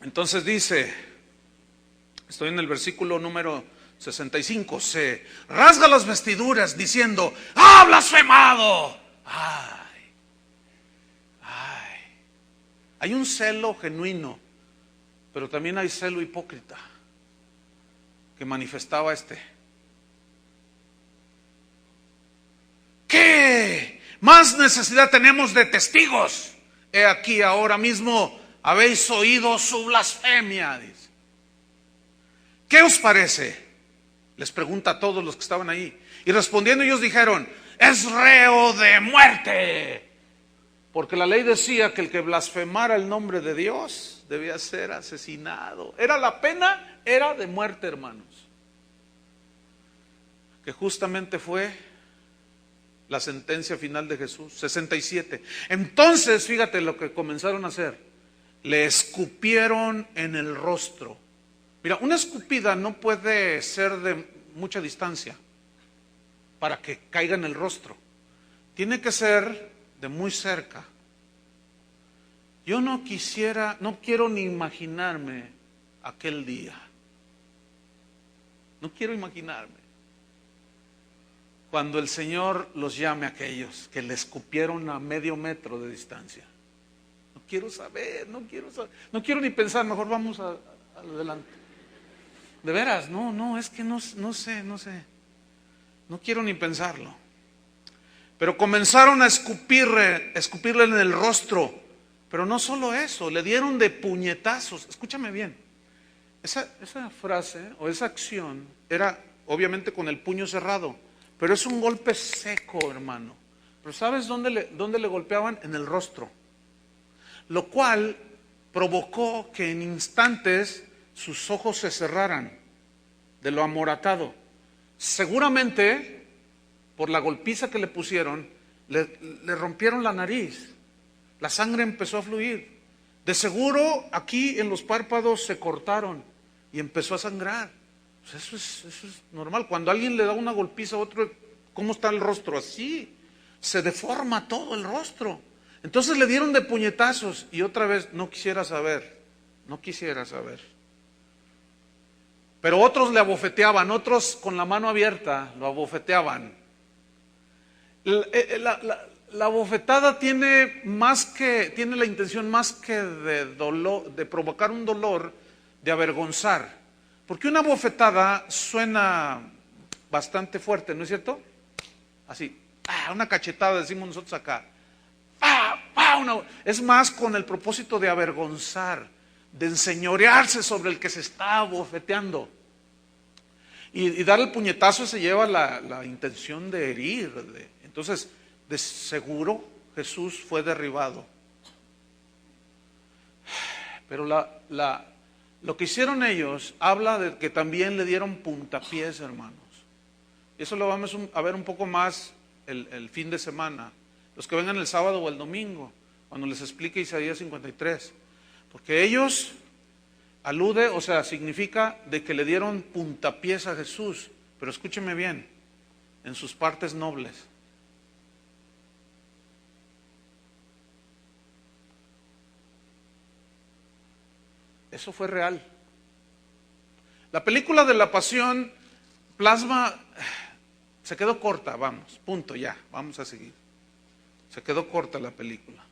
Entonces dice, estoy en el versículo número 65, se rasga las vestiduras diciendo: ¡ah, blasfemado! ¡Ay! ¡Ay! Hay un celo genuino, pero también hay celo hipócrita que manifestaba este. ¿Qué más necesidad tenemos de testigos? He aquí, ahora mismo habéis oído su blasfemia, dice. ¿Qué os parece? Les pregunta a todos los que estaban ahí. Y respondiendo ellos dijeron: es reo de muerte. Porque la ley decía que el que blasfemara el nombre de Dios debía ser asesinado. La pena era de muerte, hermanos. Que justamente fue la sentencia final de Jesús. 67. Entonces, fíjate lo que comenzaron a hacer. Le escupieron en el rostro. Mira, una escupida no puede ser de mucha distancia para que caiga en el rostro. Tiene que ser de muy cerca. Yo no quiero ni imaginarme aquel día. No quiero imaginarme cuando el Señor los llame a aquellos que le escupieron a medio metro de distancia. No quiero saber. No quiero ni pensar, mejor vamos adelante. De veras, es que no sé. No quiero ni pensarlo. Pero comenzaron a escupirle en el rostro. Pero no solo eso, le dieron de puñetazos. Escúchame bien. Esa frase o esa acción era obviamente con el puño cerrado, pero es un golpe seco, hermano. Pero ¿sabes dónde le golpeaban? En el rostro. Lo cual provocó que en instantes sus ojos se cerraran de lo amoratado. Seguramente, por la golpiza que le pusieron, le rompieron la nariz. La sangre empezó a fluir. De seguro aquí en los párpados se cortaron y empezó a sangrar. Pues eso es normal. Cuando alguien le da una golpiza a otro, ¿cómo está el rostro? Así. Se deforma todo el rostro. Entonces le dieron de puñetazos y otra vez no quisiera saber. Pero otros le abofeteaban, otros con la mano abierta lo abofeteaban. La bofetada tiene la intención más que de provocar un dolor, de avergonzar. Porque una bofetada suena bastante fuerte, ¿no es cierto? Así, una cachetada decimos nosotros acá. Es más con el propósito de avergonzar, de enseñorearse sobre el que se está bofeteando. Y dar el puñetazo se lleva la intención de herir. Entonces, de seguro Jesús fue derribado. Pero lo que hicieron ellos habla de que también le dieron puntapiés, hermanos. Eso lo vamos a ver un poco más el fin de semana. Los que vengan el sábado o el domingo, cuando les explique Isaías 53. Porque ellos significa de que le dieron puntapiés a Jesús. Pero escúcheme bien, en sus partes nobles. Eso fue real. La película de la Pasión plasma, se quedó corta, punto, ya, vamos a seguir. Se quedó corta la película.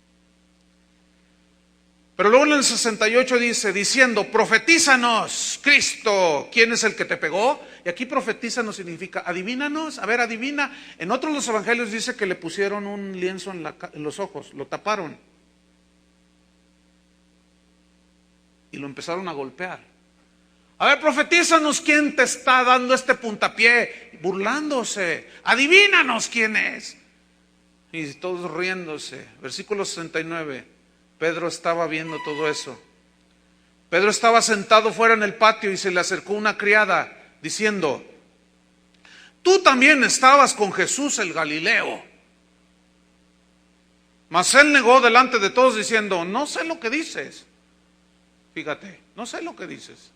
Pero luego en el 68 dice, diciendo, profetízanos, Cristo, ¿quién es el que te pegó? Y aquí profetízanos significa, adivínanos, a ver, adivina. En otros los evangelios dice que le pusieron un lienzo en los ojos, lo taparon. Y lo empezaron a golpear. A ver, profetízanos quién te está dando este puntapié, burlándose. Adivínanos quién es. y todos riéndose. Versículo 69, Pedro estaba viendo todo eso. Pedro estaba sentado fuera en el patio y se le acercó una criada diciendo: tú también estabas con Jesús el Galileo. Mas él negó delante de todos diciendo: no sé lo que dices. Fíjate, no sé lo que dices.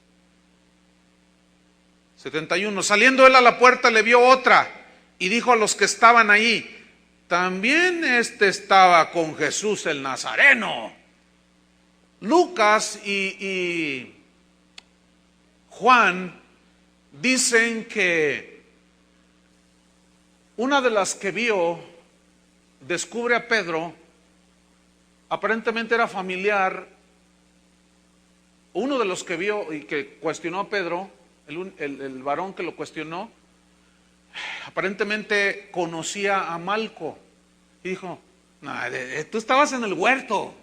71, saliendo él a la puerta le vio otra y dijo a los que estaban ahí: también estaba con Jesús el Nazareno. Lucas y Juan dicen que una de las que vio descubre a Pedro, aparentemente era familiar. Uno de los que vio y que cuestionó a Pedro, el varón que lo cuestionó, aparentemente conocía a Malco y dijo: no, tú estabas en el huerto,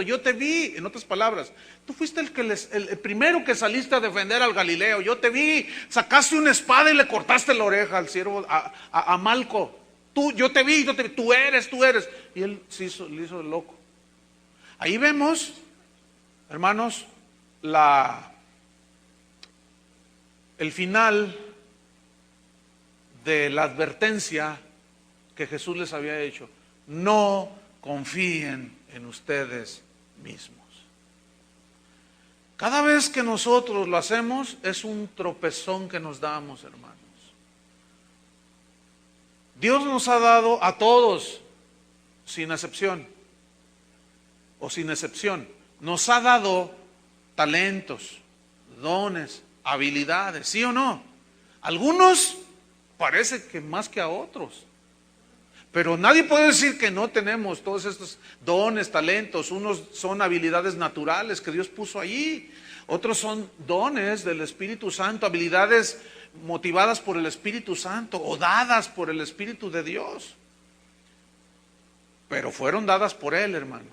yo te vi. En otras palabras, tú fuiste el primero que saliste a defender al Galileo, yo te vi, sacaste una espada y le cortaste la oreja al siervo, a Malco. Yo te vi, tú eres. Y él le hizo el loco. Ahí vemos, hermanos, el final de la advertencia que Jesús les había hecho: no confíen en ustedes mismos. Cada vez que nosotros lo hacemos es un tropezón que nos damos, hermanos. Dios nos ha dado a todos, sin excepción, nos ha dado talentos, dones, habilidades, ¿sí o no? Algunos parece que más que a otros. Pero nadie puede decir que no tenemos todos estos dones, talentos. Unos son habilidades naturales que Dios puso allí. Otros son dones del Espíritu Santo, habilidades motivadas por el Espíritu Santo o dadas por el Espíritu de Dios. Pero fueron dadas por Él, hermano.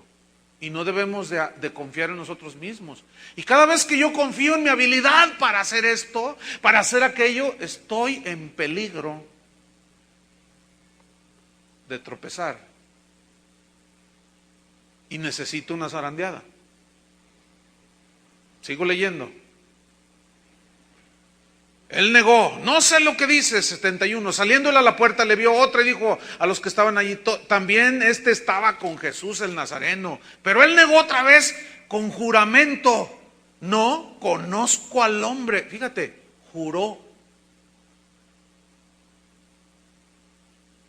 Y no debemos de confiar en nosotros mismos. Y cada vez que yo confío en mi habilidad para hacer esto, para hacer aquello, estoy en peligro de tropezar y necesito una zarandeada. Sigo leyendo. Él negó, no sé lo que dice. 71, saliendo él a la puerta le vio otra y dijo a los que estaban allí: también estaba con Jesús el Nazareno. Pero él negó otra vez con juramento: no conozco al hombre. Fíjate, juró.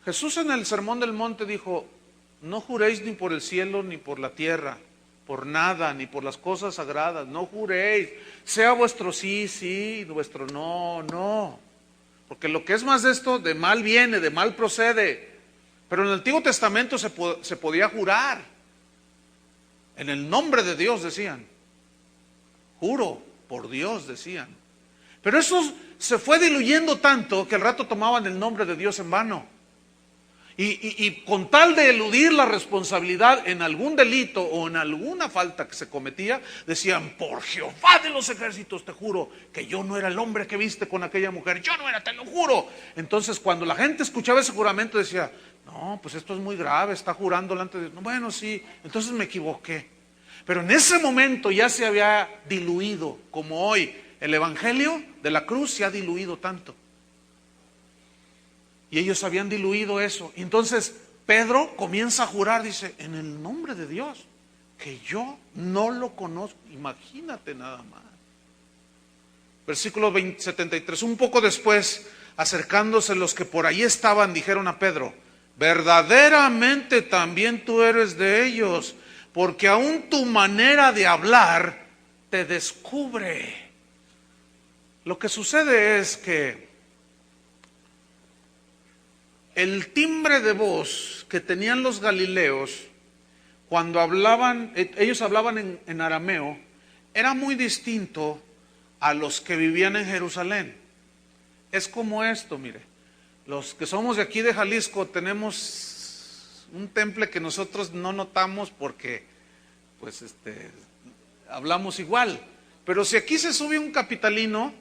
Jesús en el Sermón del Monte dijo: no juréis ni por el cielo ni por la tierra, por nada, ni por las cosas sagradas. No juréis, sea vuestro sí, sí, vuestro no, no. Porque lo que es más de esto, de mal viene, de mal procede. Pero en el Antiguo Testamento se podía jurar. En el nombre de Dios decían. Juro por Dios decían. Pero eso se fue diluyendo tanto que al rato tomaban el nombre de Dios en vano. Y con tal de eludir la responsabilidad en algún delito o en alguna falta que se cometía, decían: por Jehová de los ejércitos te juro que yo no era el hombre que viste con aquella mujer, yo no era, te lo juro. Entonces cuando la gente escuchaba ese juramento decía: no, pues esto es muy grave, está jurando delante de Dios. Bueno, sí, entonces me equivoqué. Pero en ese momento ya se había diluido, como hoy el evangelio de la cruz se ha diluido tanto. Y ellos habían diluido eso. Y entonces Pedro comienza a jurar, dice: en el nombre de Dios, que yo no lo conozco. Imagínate nada más. Versículo 73. Un poco después, acercándose los que por ahí estaban, dijeron a Pedro: verdaderamente también tú eres de ellos, porque aún tu manera de hablar te descubre. Lo que sucede es que el timbre de voz que tenían los galileos cuando hablaban, ellos hablaban en arameo, era muy distinto a los que vivían en Jerusalén. Es como esto, mire, los que somos de aquí de Jalisco tenemos un temple que nosotros no notamos porque pues hablamos igual, pero si aquí se sube un capitalino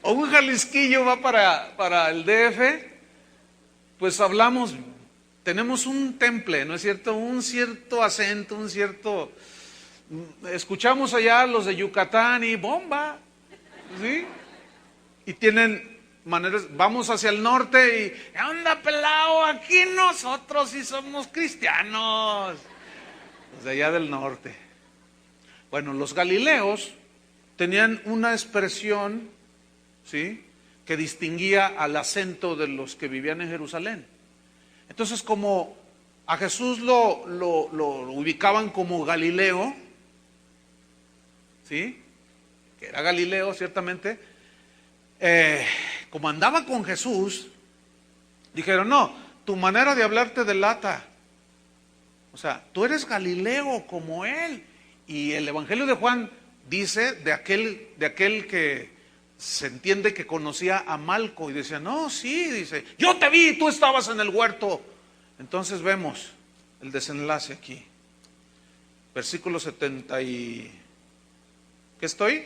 o un jalisquillo va para el DF, pues hablamos, tenemos un temple, ¿no es cierto? Un cierto acento, escuchamos allá los de Yucatán y bomba, ¿sí? Y tienen maneras, vamos hacia el norte y, ¿qué onda, pelao? Aquí nosotros sí somos cristianos, los de allá del norte. Bueno, los galileos tenían una expresión, ¿sí?, que distinguía al acento de los que vivían en Jerusalén. Entonces, como a Jesús lo ubicaban como Galileo, ¿sí?, que era Galileo ciertamente, como andaba con Jesús, dijeron, no, tu manera de hablar te delata. O sea, tú eres Galileo como él. Y el Evangelio de Juan dice de aquel que se entiende que conocía a Malco y decía, no, sí, dice, yo te vi, tú estabas en el huerto. Entonces vemos el desenlace aquí. Versículo 70 y... ¿qué estoy?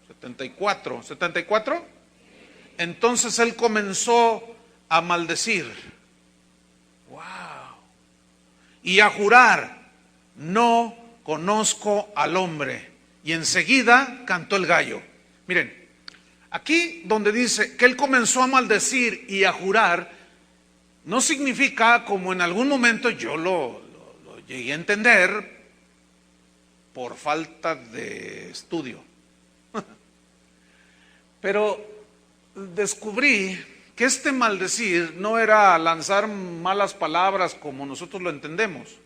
74. ¿74? Entonces él comenzó a maldecir. ¡Wow! Y a jurar, no conozco al hombre. Y enseguida cantó el gallo. Miren, aquí donde dice que él comenzó a maldecir y a jurar, no significa, como en algún momento yo lo llegué a entender, por falta de estudio. Pero descubrí que este maldecir no era lanzar malas palabras como nosotros lo entendemos,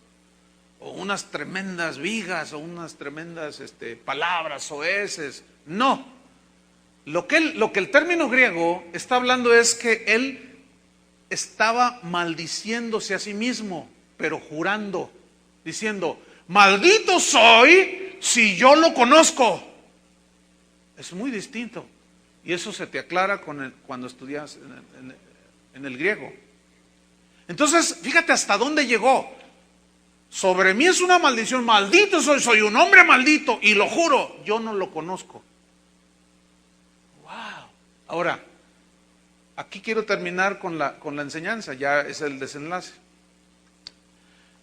o unas tremendas vigas, o unas tremendas palabras soeces. No, lo que el término griego está hablando es que él estaba maldiciéndose a sí mismo, pero jurando, diciendo, maldito soy si yo lo conozco. Es muy distinto. Y eso se te aclara cuando estudias en el griego. Entonces, fíjate hasta dónde llegó. Sobre mí es una maldición, maldito soy un hombre maldito, y lo juro, yo no lo conozco. Wow. Ahora, aquí quiero terminar con la enseñanza, ya es el desenlace.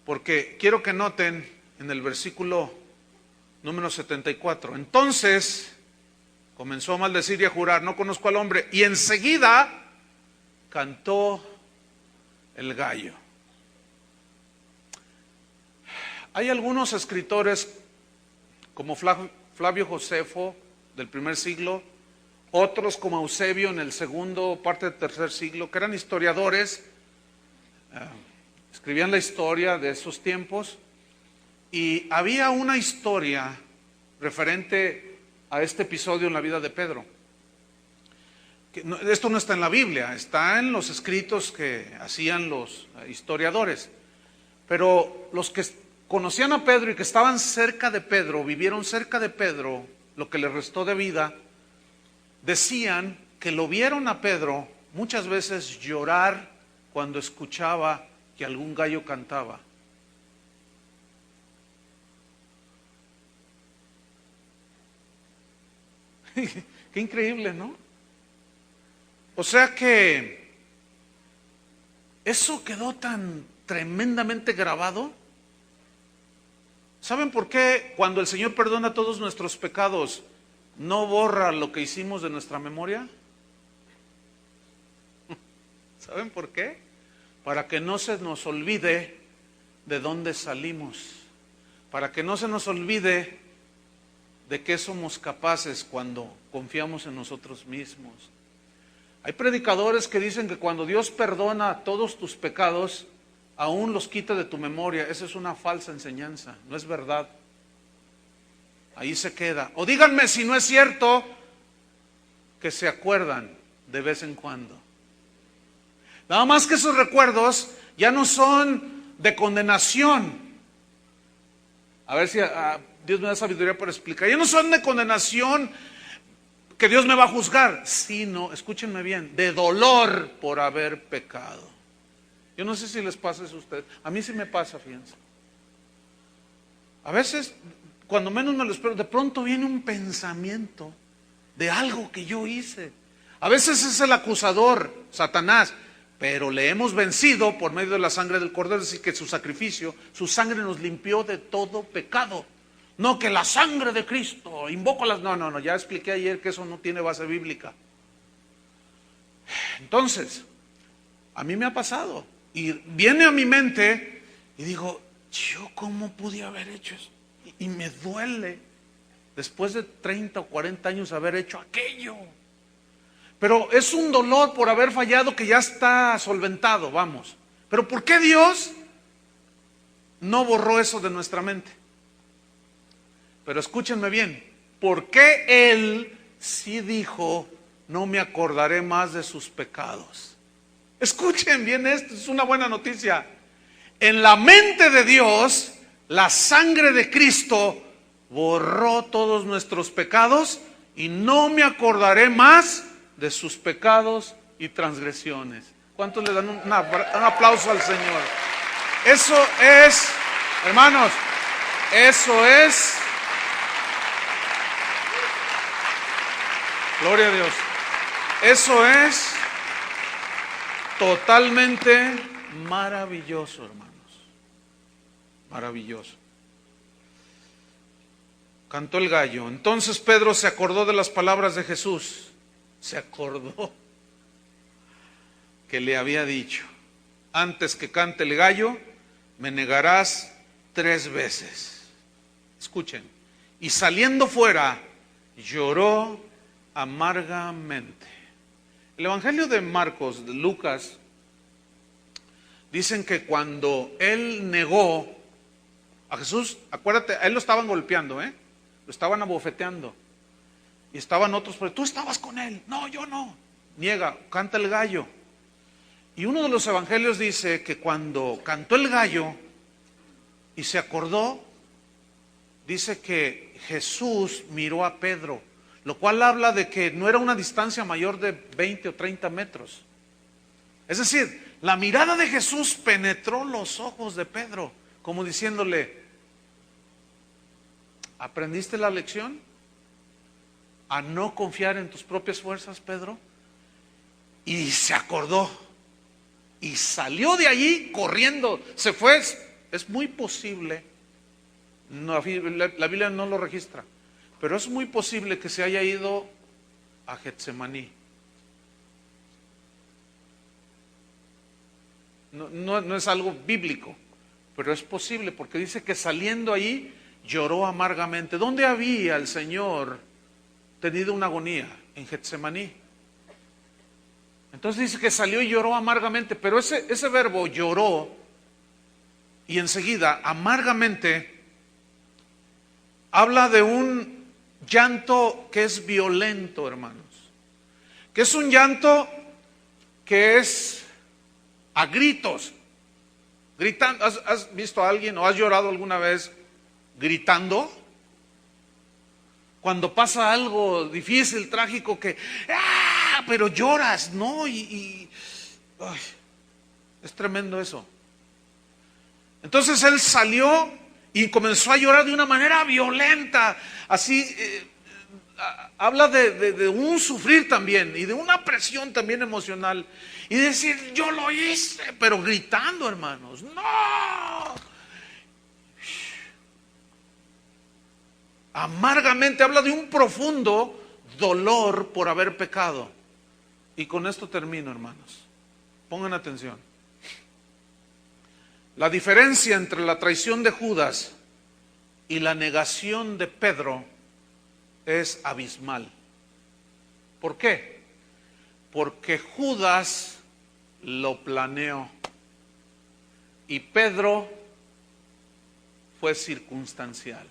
Porque quiero que noten en el versículo número 74. Entonces comenzó a maldecir y a jurar, no conozco al hombre, y enseguida cantó el gallo. Hay algunos escritores como Flavio Josefo del primer siglo, otros como Eusebio en el segundo, parte del tercer siglo, que eran historiadores, escribían la historia de esos tiempos, y había una historia referente a este episodio en la vida de Pedro. Esto no está en la Biblia, está en los escritos que hacían los historiadores, pero los que conocían a Pedro y que estaban cerca de Pedro, vivieron cerca de Pedro lo que le restó de vida, decían que lo vieron a Pedro muchas veces llorar cuando escuchaba que algún gallo cantaba. Qué increíble, ¿no? O sea que eso quedó tan tremendamente grabado. ¿Saben por qué cuando el Señor perdona todos nuestros pecados no borra lo que hicimos de nuestra memoria? ¿Saben por qué? Para que no se nos olvide de dónde salimos, para que no se nos olvide de qué somos capaces cuando confiamos en nosotros mismos. Hay predicadores que dicen que cuando Dios perdona todos tus pecados, aún los quita de tu memoria. Esa es una falsa enseñanza, no es verdad. Ahí se queda. O díganme si no es cierto que se acuerdan de vez en cuando. Nada más que esos recuerdos ya no son de condenación. A ver si Dios me da sabiduría para explicar. Ya no son de condenación que Dios me va a juzgar, sino, escúchenme bien, de dolor por haber pecado. Yo no sé si les pasa eso a ustedes. A mí sí me pasa, fíjense. A veces, cuando menos me lo espero, de pronto viene un pensamiento de algo que yo hice. A veces es el acusador, Satanás, pero le hemos vencido por medio de la sangre del Cordero, es decir, que su sacrificio, su sangre nos limpió de todo pecado. No que la sangre de Cristo, invoco las... No, ya expliqué ayer que eso no tiene base bíblica. Entonces, a mí me ha pasado, y viene a mi mente, y digo, ¿yo cómo pude haber hecho eso? Y me duele, después de 30 o 40 años, haber hecho aquello. Pero es un dolor por haber fallado que ya está solventado, vamos. Pero ¿por qué Dios no borró eso de nuestra mente? Pero escúchenme bien, ¿por qué Él sí dijo, no me acordaré más de sus pecados? Escuchen bien esto, es una buena noticia. En la mente de Dios, la sangre de Cristo borró todos nuestros pecados y no me acordaré más de sus pecados y transgresiones. ¿Cuántos le dan un aplauso al Señor? Eso es, hermanos, eso es, gloria a Dios, eso es totalmente maravilloso, hermanos, maravilloso. Cantó el gallo. Entonces Pedro se acordó de las palabras de Jesús. Se acordó que le había dicho, antes que cante el gallo, me negarás 3 veces. Escuchen. Y saliendo fuera, lloró amargamente. El Evangelio de Marcos, de Lucas, dicen que cuando él negó a Jesús, acuérdate, a él lo estaban golpeando, lo estaban abofeteando. Y estaban otros, pero tú estabas con él. No, yo no. Niega, canta el gallo. Y uno de los evangelios dice que cuando cantó el gallo y se acordó, dice que Jesús miró a Pedro, lo cual habla de que no era una distancia mayor de 20 o 30 metros. Es decir, la mirada de Jesús penetró los ojos de Pedro, como diciéndole, ¿aprendiste la lección? A no confiar en tus propias fuerzas, Pedro. Y se acordó y salió de allí corriendo, se fue. Es muy posible, no, la Biblia no lo registra, pero es muy posible que se haya ido a Getsemaní. No es algo bíblico, pero es posible, porque dice que saliendo allí lloró amargamente. ¿Dónde había el Señor tenido una agonía? En Getsemaní. Entonces dice que salió y lloró amargamente, pero ese verbo lloró y enseguida amargamente habla de un llanto que es violento, hermanos, que es un llanto que es a gritos, gritando. ¿Has visto a alguien o has llorado alguna vez gritando? Cuando pasa algo difícil, trágico, que pero lloras, ¿no? Ay, es tremendo eso. Entonces él salió y comenzó a llorar de una manera violenta, así, habla de un sufrir también y de una presión también emocional, y decir, yo lo hice, pero gritando, hermanos, ¡no! Amargamente habla de un profundo dolor por haber pecado. Y con esto termino, hermanos. Pongan atención. La diferencia entre la traición de Judas y la negación de Pedro es abismal. ¿Por qué? Porque Judas lo planeó y Pedro fue circunstancial.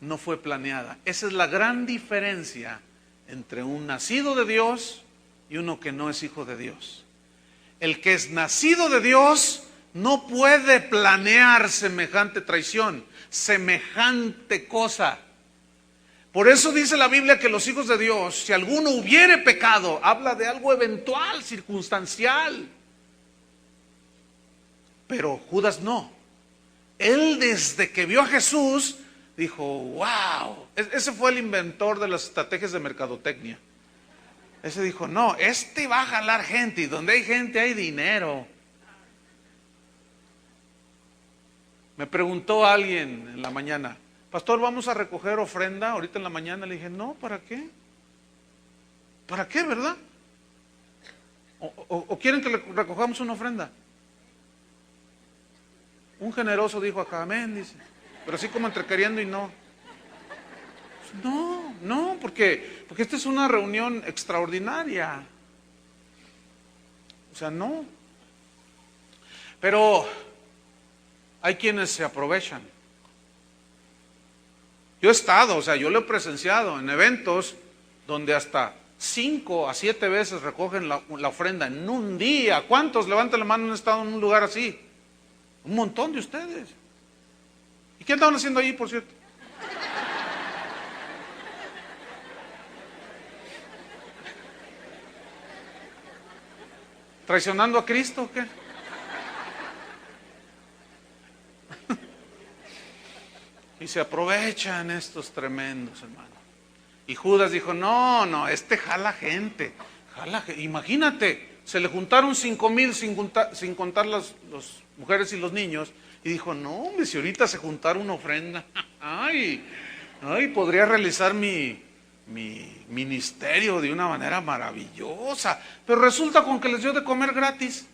No fue planeada. Esa es la gran diferencia entre un nacido de Dios y uno que no es hijo de Dios. El que es nacido de Dios no puede planear semejante traición, semejante cosa. Por eso dice la Biblia que los hijos de Dios, si alguno hubiere pecado, habla de algo eventual, circunstancial. Pero Judas no. Él desde que vio a Jesús dijo, wow, ese fue el inventor de las estrategias de mercadotecnia. Ese dijo, no, este va a jalar gente y donde hay gente hay dinero. Me preguntó alguien en la mañana, pastor, ¿vamos a recoger ofrenda ahorita en la mañana? Le dije, no, ¿para qué? ¿Para qué, verdad? ¿O quieren que le recojamos una ofrenda? Un generoso dijo acá, amén, dice, pero así como entre queriendo y no. No, porque esta es una reunión extraordinaria. O sea, no. Pero hay quienes se aprovechan. Yo he estado, o sea, yo lo he presenciado en eventos donde hasta 5 a 7 veces recogen la ofrenda en un día. ¿Cuántos, levanten la mano, han estado en un lugar así? Un montón de ustedes. ¿Y qué andaban haciendo ahí, por cierto? ¿Traicionando a Cristo o qué? Y se aprovechan estos tremendos, hermano. Y Judas dijo, no, este jala gente. Imagínate, se le juntaron 5,000 sin contar las mujeres y los niños. Y dijo, no, hombre, si ahorita se juntara una ofrenda, ay, podría realizar mi ministerio de una manera maravillosa. Pero resulta con que les dio de comer gratis.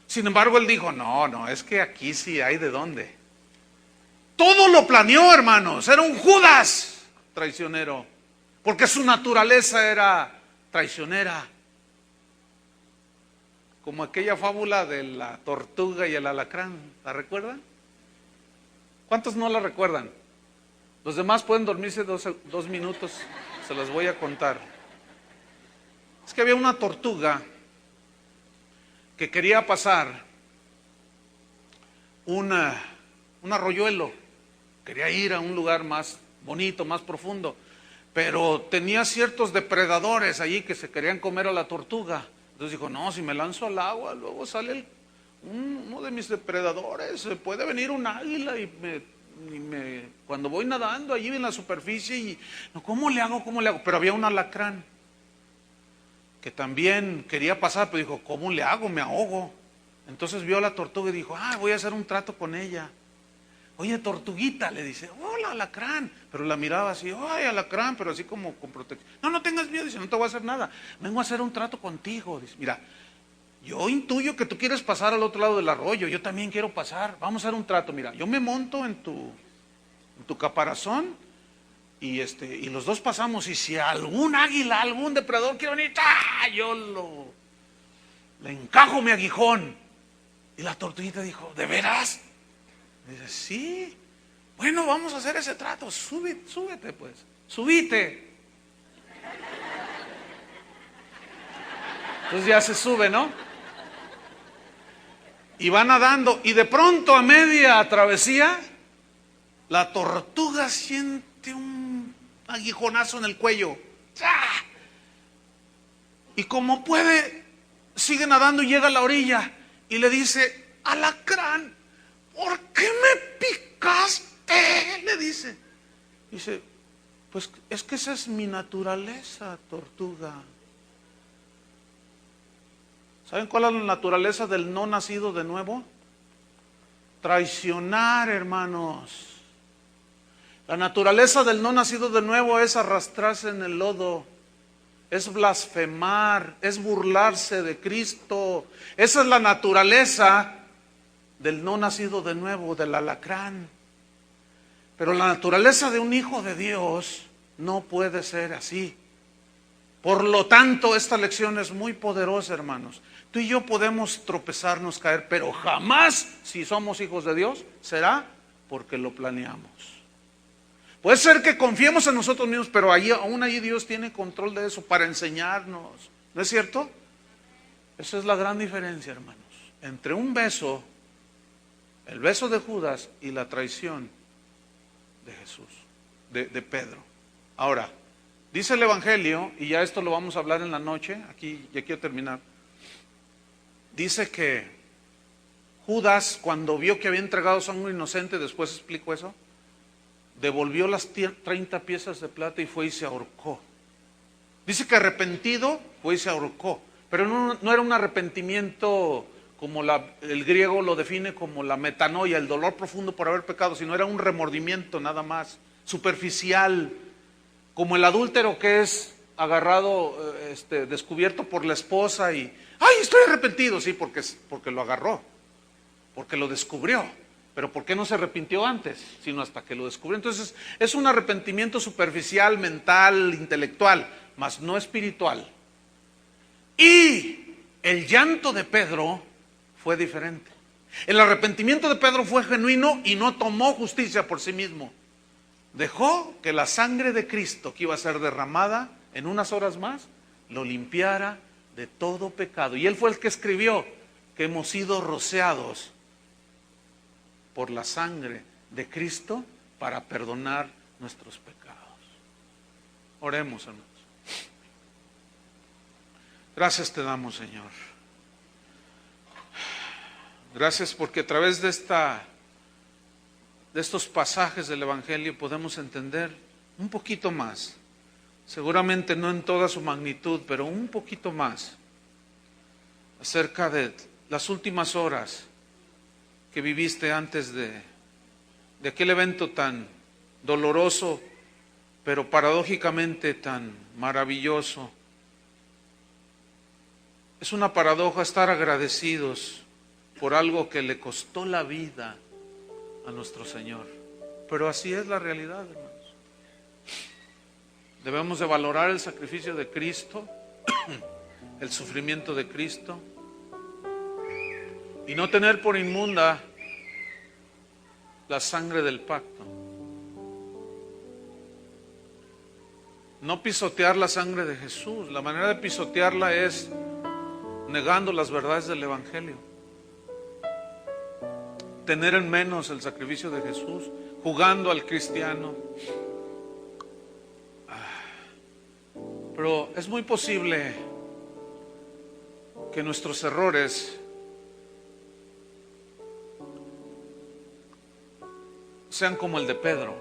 Sin embargo, él dijo, no, es que aquí sí hay de dónde. Todo lo planeó, hermanos. Era un Judas traicionero, porque su naturaleza era traicionera. Como aquella fábula de la tortuga y el alacrán. ¿La recuerdan? ¿Cuántos no la recuerdan? Los demás pueden dormirse 2 minutos. Se las voy a contar. Es que había una tortuga que quería pasar un arroyuelo. Quería ir a un lugar más bonito, más profundo, pero tenía ciertos depredadores allí que se querían comer a la tortuga. Entonces dijo, no, si me lanzo al agua, luego sale uno de mis depredadores, puede venir un águila y cuando voy nadando allí en la superficie, y no, ¿cómo le hago? Pero había un alacrán que también quería pasar, pero dijo, ¿cómo le hago? Me ahogo. Entonces vio a la tortuga y dijo, voy a hacer un trato con ella. Oye, tortuguita, le dice, hola, alacrán. Pero la miraba así, ay, alacrán, pero así como con protección. No tengas miedo, dice, no te voy a hacer nada. Vengo a hacer un trato contigo. Dice, mira, yo intuyo que tú quieres pasar al otro lado del arroyo, yo también quiero pasar. Vamos a hacer un trato, mira, yo me monto en tu caparazón y los dos pasamos. Y si algún águila, algún depredador quiere venir, yo le encajo mi aguijón. Y la tortuguita dijo, ¿de veras? Dice, sí, bueno, vamos a hacer ese trato, súbete pues, subite. Entonces ya se sube, ¿no? Y va nadando, y de pronto a media travesía, la tortuga siente un aguijonazo en el cuello. Y como puede, sigue nadando y llega a la orilla, y le dice, alacrán, ¿por qué me picaste? Le dice. Dice, pues es que esa es mi naturaleza, tortuga. ¿Saben cuál es la naturaleza del no nacido de nuevo? Traicionar, hermanos. La naturaleza del no nacido de nuevo es arrastrarse en el lodo, es blasfemar, es burlarse de Cristo. Esa es la naturaleza del no nacido de nuevo, del alacrán. Pero la naturaleza de un hijo de Dios no puede ser así. Por lo tanto, esta lección es muy poderosa, hermanos. Tú y yo podemos tropezarnos, caer, pero jamás, si somos hijos de Dios, será porque lo planeamos. Puede ser que confiemos en nosotros mismos, pero aún ahí Dios tiene control de eso para enseñarnos. ¿No es cierto? Esa es la gran diferencia, hermanos, entre un beso, el beso de Judas, y la traición de Jesús, de Pedro. Ahora, dice el Evangelio, y ya esto lo vamos a hablar en la noche, aquí ya quiero terminar. Dice que Judas, cuando vio que había entregado sangre inocente, después explico eso, devolvió las 30 piezas de plata y fue y se ahorcó. Dice que arrepentido fue y se ahorcó, pero no era un arrepentimiento como el griego lo define como la metanoia, el dolor profundo por haber pecado, sino era un remordimiento nada más, superficial, como el adúltero que es agarrado, descubierto por la esposa y, ¡ay, estoy arrepentido! Sí, porque lo agarró, porque lo descubrió. Pero ¿por qué no se arrepintió antes? Sino hasta que lo descubrió. Entonces es un arrepentimiento superficial, mental, intelectual, mas no espiritual. Y el llanto de Pedro fue diferente. El arrepentimiento de Pedro fue genuino y no tomó justicia por sí mismo. Dejó que la sangre de Cristo, que iba a ser derramada en unas horas más, lo limpiara de todo pecado. Y él fue el que escribió que hemos sido rociados por la sangre de Cristo para perdonar nuestros pecados. Oremos, hermanos. Gracias te damos, Señor. Gracias porque a través de estos pasajes del Evangelio podemos entender un poquito más, seguramente no en toda su magnitud, pero un poquito más, acerca de las últimas horas que viviste antes de aquel evento tan doloroso, pero paradójicamente tan maravilloso. Es una paradoja estar agradecidos por algo que le costó la vida a nuestro Señor. Pero así es la realidad, hermanos. Debemos de valorar el sacrificio de Cristo, el sufrimiento de Cristo, y no tener por inmunda la sangre del pacto. No pisotear la sangre de Jesús. La manera de pisotearla es negando las verdades del Evangelio. Tener en menos el sacrificio de Jesús, jugando al cristiano. Pero es muy posible que nuestros errores sean como el de Pedro,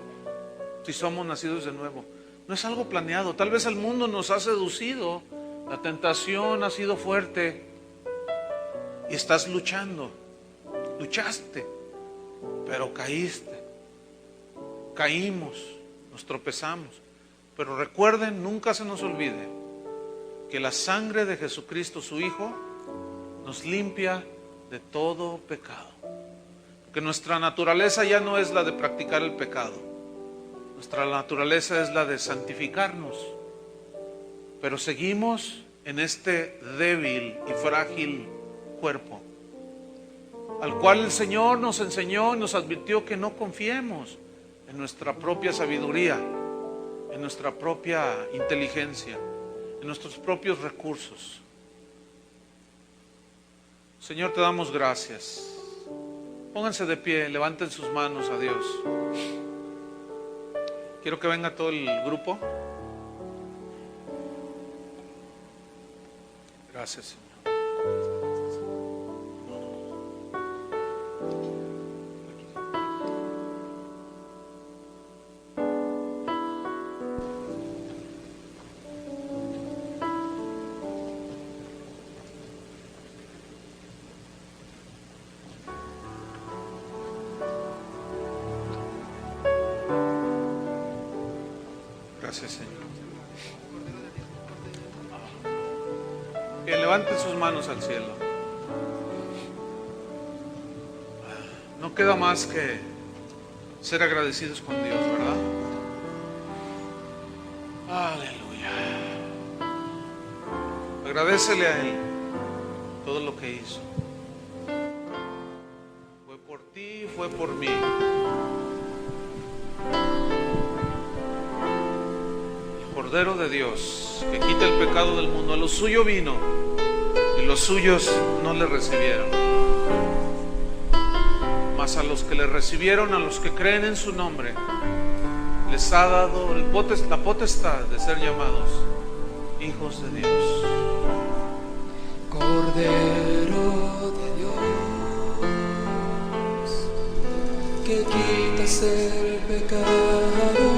si somos nacidos de nuevo. No es algo planeado. Tal vez el mundo nos ha seducido, la tentación ha sido fuerte y estás luchando. Luchaste, pero caíste. Caímos, nos tropezamos. Pero recuerden, nunca se nos olvide que la sangre de Jesucristo, su Hijo, nos limpia de todo pecado. Que nuestra naturaleza ya no es la de practicar el pecado. Nuestra naturaleza es la de santificarnos. Pero seguimos en este débil y frágil cuerpo, al cual el Señor nos enseñó y nos advirtió que no confiemos en nuestra propia sabiduría, en nuestra propia inteligencia, en nuestros propios recursos. Señor, te damos gracias. Pónganse de pie, levanten sus manos a Dios. Quiero que venga todo el grupo. Gracias, Señor. Gracias, Señor. Bien, levanten sus manos al cielo. No queda más que ser agradecidos con Dios, ¿verdad? Aleluya. Agradécele a Él todo lo que hizo. Fue por ti, fue por mí. Cordero de Dios, que quita el pecado del mundo. A lo suyo vino y los suyos no le recibieron. Mas a los que le recibieron, a los que creen en su nombre, les ha dado la potestad de ser llamados hijos de Dios. Cordero de Dios, ser pecador.